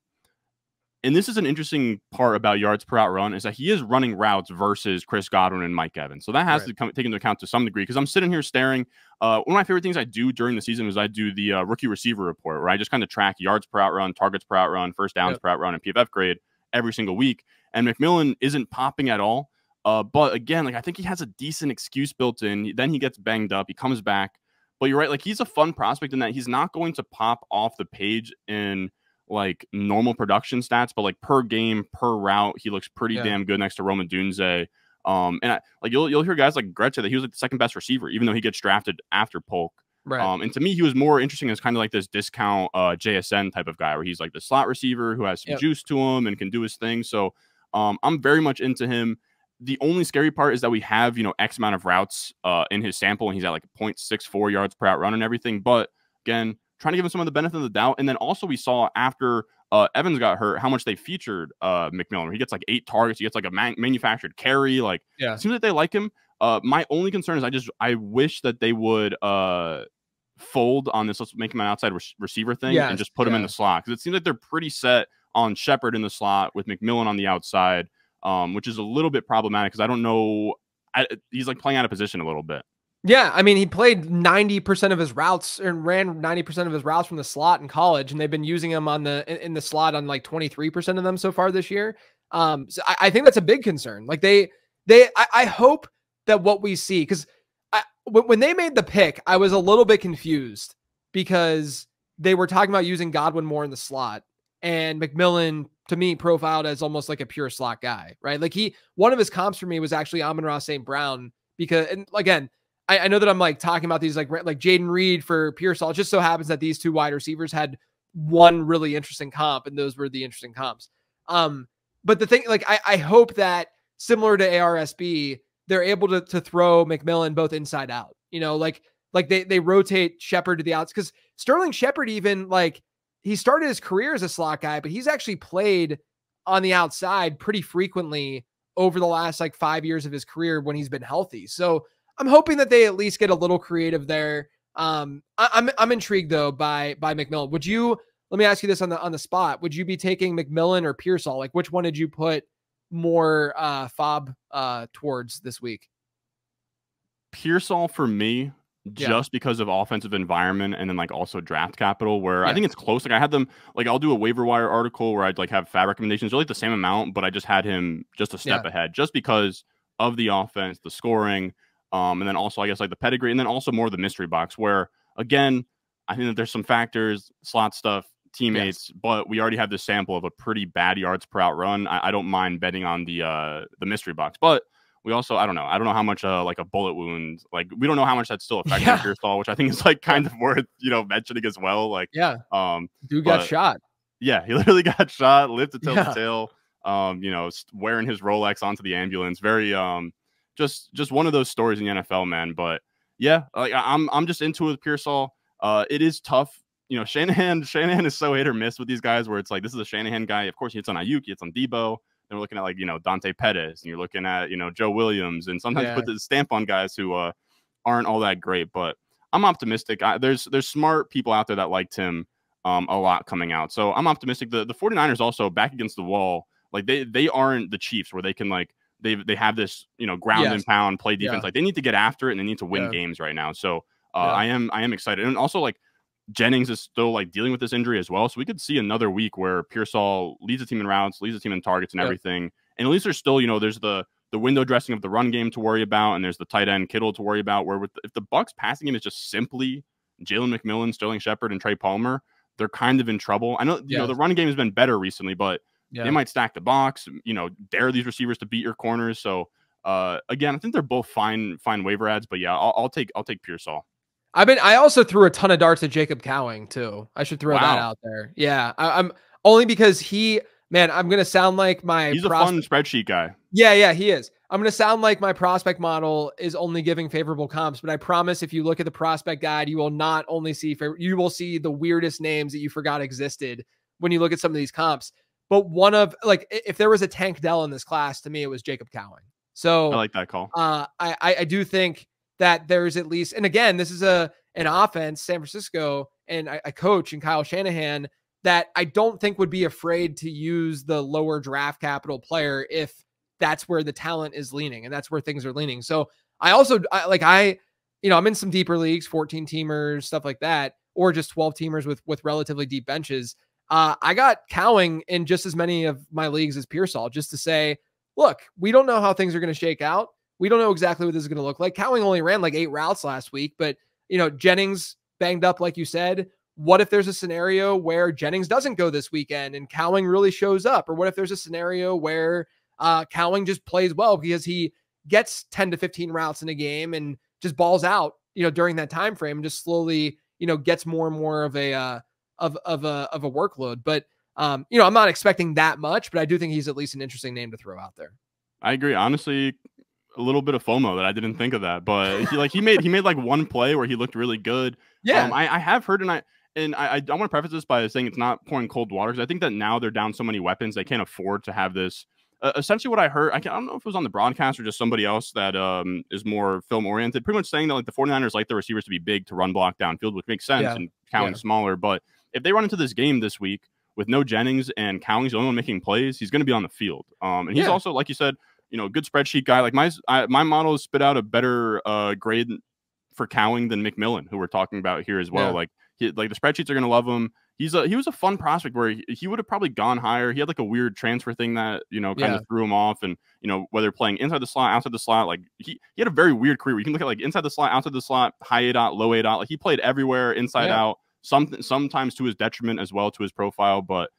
and this is an interesting part about yards per out run, is that he is running routes versus Chris Godwin and Mike Evans. So that has to take into account to some degree, because I'm sitting here staring. One of my favorite things I do during the season is I do the rookie receiver report, where I just kind of track yards per out run, targets per out run, first downs per out run, and PFF grade every single week. And McMillan isn't popping at all. But again, like, I think he has a decent excuse built in. Then he gets banged up. He comes back. But you're right. Like, he's a fun prospect in that he's not going to pop off the page in like normal production stats, but like per game, per route, he looks pretty damn good next to Rome Odunze. And you'll hear guys like Gretsch say that he was like the second best receiver, even though he gets drafted after Polk. Right. And to me, he was more interesting as kind of like this discount JSN type of guy, where he's like the slot receiver who has some juice to him and can do his thing. So I'm very much into him. The only scary part is that we have, X amount of routes in his sample, and he's at like 0.64 yards per out run and everything. But again, trying to give him some of the benefit of the doubt. And then also we saw after Evans got hurt how much they featured McMillan. He gets like 8 targets. He gets like a manufactured carry. Like, it seems like they like him. My only concern is I wish that they would fold on this let's make him an outside receiver thing and just put him in the slot, because it seems like they're pretty set on Shepard in the slot with McMillan on the outside, which is a little bit problematic because I don't know. He's like playing out of position a little bit. Yeah, I mean, he played 90% of his routes and ran 90% of his routes from the slot in college, and they've been using him on in the slot on like 23% of them so far this year. So I think that's a big concern. Like I hope that what we see, because when they made the pick, I was a little bit confused because they were talking about using Godwin more in the slot, and McMillan to me profiled as almost like a pure slot guy, right? Like one of his comps for me was actually Amon-Ra St. Brown, because, and again, I know that I'm like talking about these like Jaden Reed for Pearsall. It just so happens that these two wide receivers had one really interesting comp, and those were the interesting comps. But the thing, like, I hope that similar to ARSB, they're able to throw McMillan both inside out, like they rotate Shepard to the outs, because Sterling Shepard, even like, he started his career as a slot guy, but he's actually played on the outside pretty frequently over the last like 5 years of his career when he's been healthy. So I'm hoping that they at least get a little creative there. I'm intrigued though by McMillan. Let me ask you this on the spot. Would you be taking McMillan or Pearsall? Like, which one did you put more fob towards this week? Pearsall for me, just because of offensive environment, and then like also draft capital, where I think it's close. Like, I had them, like, I'll do a waiver wire article where I'd like have fab recommendations. They're like the same amount, but I just had him just a step ahead, just because of the offense, the scoring. And then also, I guess, like the pedigree, and then also more of the mystery box, where, again, I think that there's some factors, slot stuff, teammates, but we already have this sample of a pretty bad yards per out run. I don't mind betting on the mystery box. But we also, I don't know how much like a bullet wound, like we don't know how much that's still affecting Pearsall, which I think is like kind of worth, mentioning as well. Like, dude got shot. Yeah, he literally got shot, lived to tell the tale. Wearing his Rolex onto the ambulance. Very just one of those stories in the NFL, man. But yeah, like I'm just into it with Pearsall. It is tough. Shanahan is so hit or miss with these guys where it's like, this is a Shanahan guy. Of course, he hits on Aiyuk, he hits on Debo. Then we're looking at like, Dante Pettis, and you're looking at, Joe Williams, and sometimes put the stamp on guys who aren't all that great. But I'm optimistic. There's smart people out there that liked him a lot coming out. So I'm optimistic. The 49ers also back against the wall. Like they aren't the Chiefs where they can like they have this, ground and pound play defense. Like they need to get after it and they need to win games right now. So I am excited. And also like Jennings is still like dealing with this injury as well. So we could see another week where Pearsall leads the team in routes, leads the team in targets and everything. And at least there's still, there's the window dressing of the run game to worry about, and there's the tight end Kittle to worry about, where if the Bucs passing game is just simply Jalen McMillan, Sterling Shepard, and Trey Palmer, they're kind of in trouble. I know, the run game has been better recently, but they might stack the box, dare these receivers to beat your corners. So again, I think they're both fine waiver ads, but yeah, I'll take Pearsall. I also threw a ton of darts at Jacob Cowing too. I should throw that out there. Yeah. I'm only because I'm going to sound like he's a fun spreadsheet guy. Yeah, he is. I'm going to sound like my prospect model is only giving favorable comps, but I promise if you look at the prospect guide, you will not only see you will see the weirdest names that you forgot existed when you look at some of these comps. But if there was a Tank Dell in this class, to me, it was Jacob Cowing. So I like that call. I do think that there's at least, and again, this is an offense, San Francisco, and a coach and Kyle Shanahan that I don't think would be afraid to use the lower draft capital player if that's where the talent is leaning and that's where things are leaning. So I'm in some deeper leagues, 14 teamers, stuff like that, or just 12 teamers with relatively deep benches. I got Cowing in just as many of my leagues as Pearsall, just to say, look, we don't know how things are going to shake out. We don't know exactly what this is going to look like. Cowing only ran like 8 routes last week, but Jennings banged up, like you said. What if there's a scenario where Jennings doesn't go this weekend and Cowing really shows up? Or what if there's a scenario where Cowing just plays well because he gets 10 to 15 routes in a game and just balls out, during that time frame, and just slowly, gets more and more of a workload. But I'm not expecting that much, but I do think he's at least an interesting name to throw out there. I agree. Honestly, a little bit of FOMO that I didn't think of that, but he made like one play where he looked really good. Yeah. I have heard, and I don't want to preface this by saying it's not pouring cold water, because I think that now they're down so many weapons, they can't afford to have this. Essentially what I heard, I don't know if it was on the broadcast or just somebody else that is more film oriented, pretty much saying that like the 49ers like the receivers to be big to run block downfield, which makes sense, and Cowing's smaller. But if they run into this game this week with no Jennings and Cowing's the only one making plays, he's going to be on the field. And he's also, like you said, good spreadsheet guy. Like my model has spit out a better grade for Cowing than McMillan, who we're talking about here as well. Like the spreadsheets are going to love him. He was a fun prospect where he would have probably gone higher. He had like a weird transfer thing that, kind of threw him off. And, whether playing inside the slot, outside the slot, like he had a very weird career. You can look at like inside the slot, outside the slot, high A dot, low A dot. Like he played everywhere, inside out, sometimes to his detriment as well, to his profile. But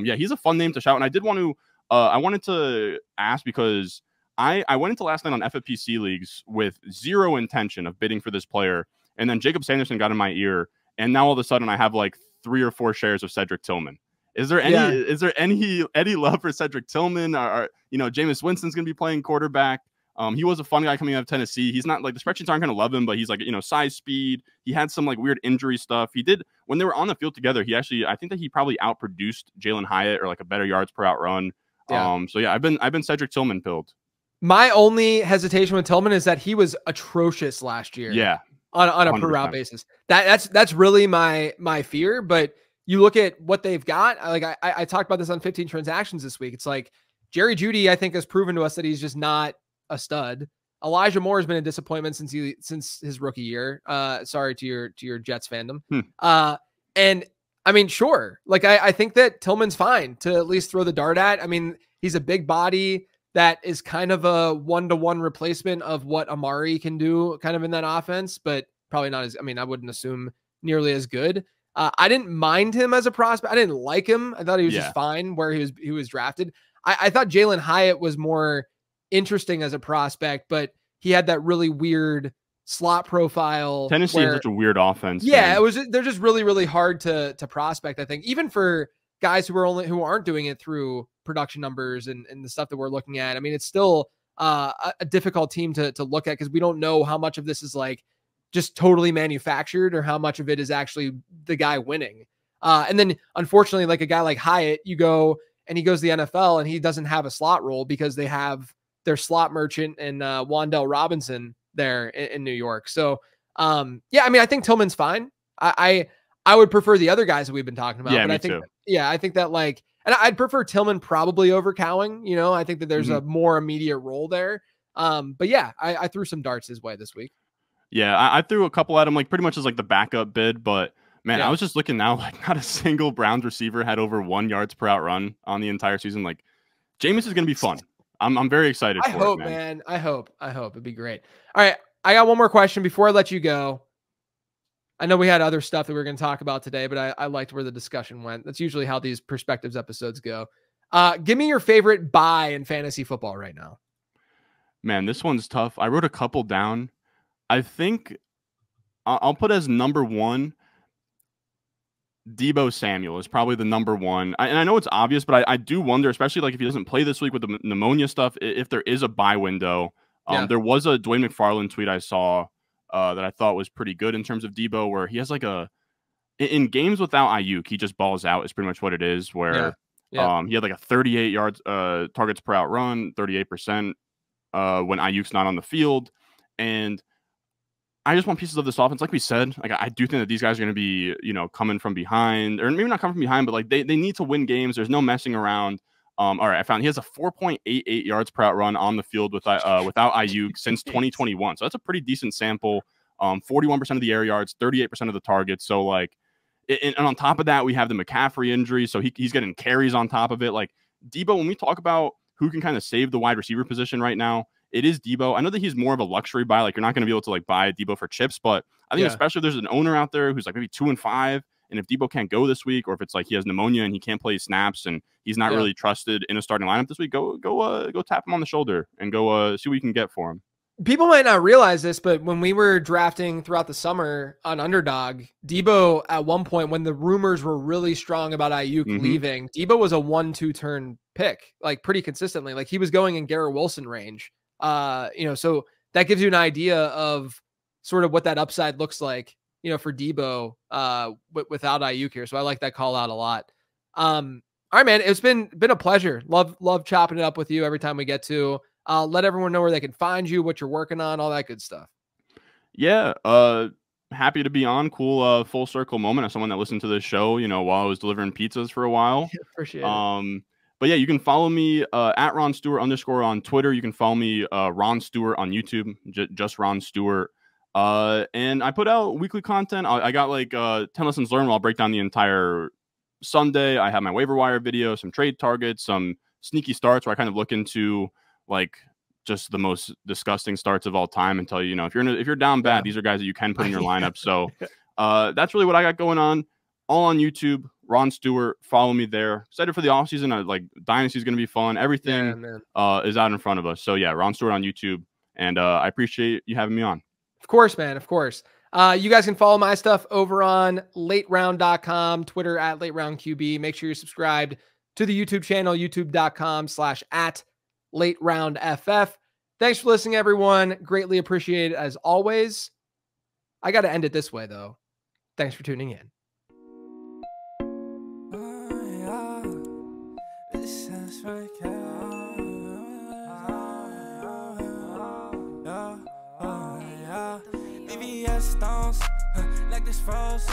he's a fun name to shout. And I did want to, I wanted to ask, because I went into last night on FFPC leagues with zero intention of bidding for this player. And then Jacob Sanderson got in my ear. And now all of a sudden I have like 3 or 4 shares of Cedric Tillman. Is there any love for Cedric Tillman? Or Jameis Winston's going to be playing quarterback. He was a fun guy coming out of Tennessee. He's not like, the spreadsheets aren't going to love him, but he's like, size, speed. He had some like weird injury stuff. He did when they were on the field together. I think that he probably outproduced Jalen Hyatt, or like a better yards per out run. I've been Cedric Tillman pilled. My only hesitation with Tillman is that he was atrocious last year. Yeah. On a 100%. Per route basis. That's really my fear. But you look at what they've got. Like I talked about this on 15 transactions this week. It's like Jerry Jeudy, I think, has proven to us that he's just not a stud. Elijah Moore has been a disappointment since his rookie year. Sorry to your Jets fandom. And I mean, sure. Like I think that Tillman's fine to at least throw the dart at. I mean, he's a big body that is kind of a 1-to-1 replacement of what Amari can do kind of in that offense, but probably not I wouldn't assume nearly as good. I didn't mind him as a prospect. I didn't like him. I thought he was just fine where he was drafted. I thought Jalen Hyatt was more interesting as a prospect, but he had that really weird slot profile. Tennessee is such a weird offense. Yeah, man. They're just really, really hard to prospect, I think, even for guys who aren't doing it through production numbers and the stuff that we're looking at. I mean, it's still a difficult team to look at because we don't know how much of this is like just totally manufactured or how much of it is actually the guy winning. And then unfortunately, like a guy like Hyatt, you go and he goes to the NFL and he doesn't have a slot role because they have their slot merchant and Wan'Dale Robinson there in New York. So yeah, I mean, I think Tillman's fine. I would prefer the other guys that we've been talking about. Yeah, but me I think, too. Yeah, I think that like, and I'd prefer Tillman probably over Cowing. You know, I think that there's a more immediate role there. But yeah, I threw some darts his way this week. Yeah, I threw a couple at him, like pretty much as like the backup bid. But man, I was just looking now, like not a single Browns receiver had over 1 yards per out run on the entire season. Like Jameis is going to be fun. I'm very excited for it, man. I hope it'd be great. All right. I got one more question before I let you go. I know we had other stuff that we were going to talk about today, but I liked where the discussion went. That's usually how these perspectives episodes go. Give me your favorite buy in fantasy football right now. Man, this one's tough. I wrote a couple down. I think I'll put as number one, Deebo Samuel is probably the number one. And I know it's obvious, but I do wonder, especially like if he doesn't play this week with the pneumonia stuff, if there is a buy window. There was a Dwayne McFarland tweet I saw that I thought was pretty good in terms of Deebo, where he has like in games without Aiyuk, he just balls out is pretty much what it is, where he had like a 38 yards targets per out run, 38% when Ayuk's not on the field. And I just want pieces of this offense. Like we said, like I do think that these guys are going to be, coming from behind, or maybe not coming from behind, but like they need to win games. There's no messing around. All right, I found he has a 4.88 yards per out run on the field without Aiyuk since 2021. So that's a pretty decent sample. 41% of the air yards, 38% of the targets. So like, and on top of that, we have the McCaffrey injury. So he's getting carries on top of it. Like Deebo, when we talk about who can kind of save the wide receiver position right now, it is Deebo. I know that he's more of a luxury buy. Like you're not going to be able to like buy Deebo for chips, but I think especially if there's an owner out there who's like maybe 2-5. And if Deebo can't go this week, or if it's like he has pneumonia and he can't play snaps and he's not really trusted in a starting lineup this week, go tap him on the shoulder and go see what you can get for him. People might not realize this, but when we were drafting throughout the summer on Underdog, Deebo at one point when the rumors were really strong about Aiyuk leaving, Deebo was a 1-2 turn pick, like pretty consistently. Like he was going in Garrett Wilson range. So that gives you an idea of sort of what that upside looks like, for Deebo without Aiyuk here. So I like that call out a lot. All right, man, it's been a pleasure. Love chopping it up with you every time we get to. Let everyone know where they can find you, what you're working on, all that good stuff. Yeah, happy to be on. Cool full circle moment as someone that listened to this show, while I was delivering pizzas for a while. Appreciate it. But yeah, you can follow me at Ron Stewart _ on Twitter. You can follow me Ron Stewart on YouTube, just Ron Stewart. And I put out weekly content. I got like 10 lessons learned where I'll break down the entire Sunday. I have my waiver wire video, some trade targets, some sneaky starts where I kind of look into like just the most disgusting starts of all time and tell you, if you're down bad, these are guys that you can put in your lineup. So that's really what I got going on. All on YouTube, Ron Stewart. Follow me there. Excited for the offseason. Like Dynasty is going to be fun. Everything is out in front of us. So yeah, Ron Stewart on YouTube. And I appreciate you having me on. Of course, man. Of course. You guys can follow my stuff over on lateround.com, Twitter at lateroundqb. Make sure you're subscribed to the YouTube channel, youtube.com/@lateroundff. Thanks for listening, everyone. Greatly appreciated as always. I got to end it this way, though. Thanks for tuning in. Stones, like this froze,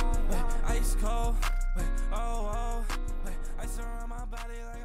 ice cold, I surround my body like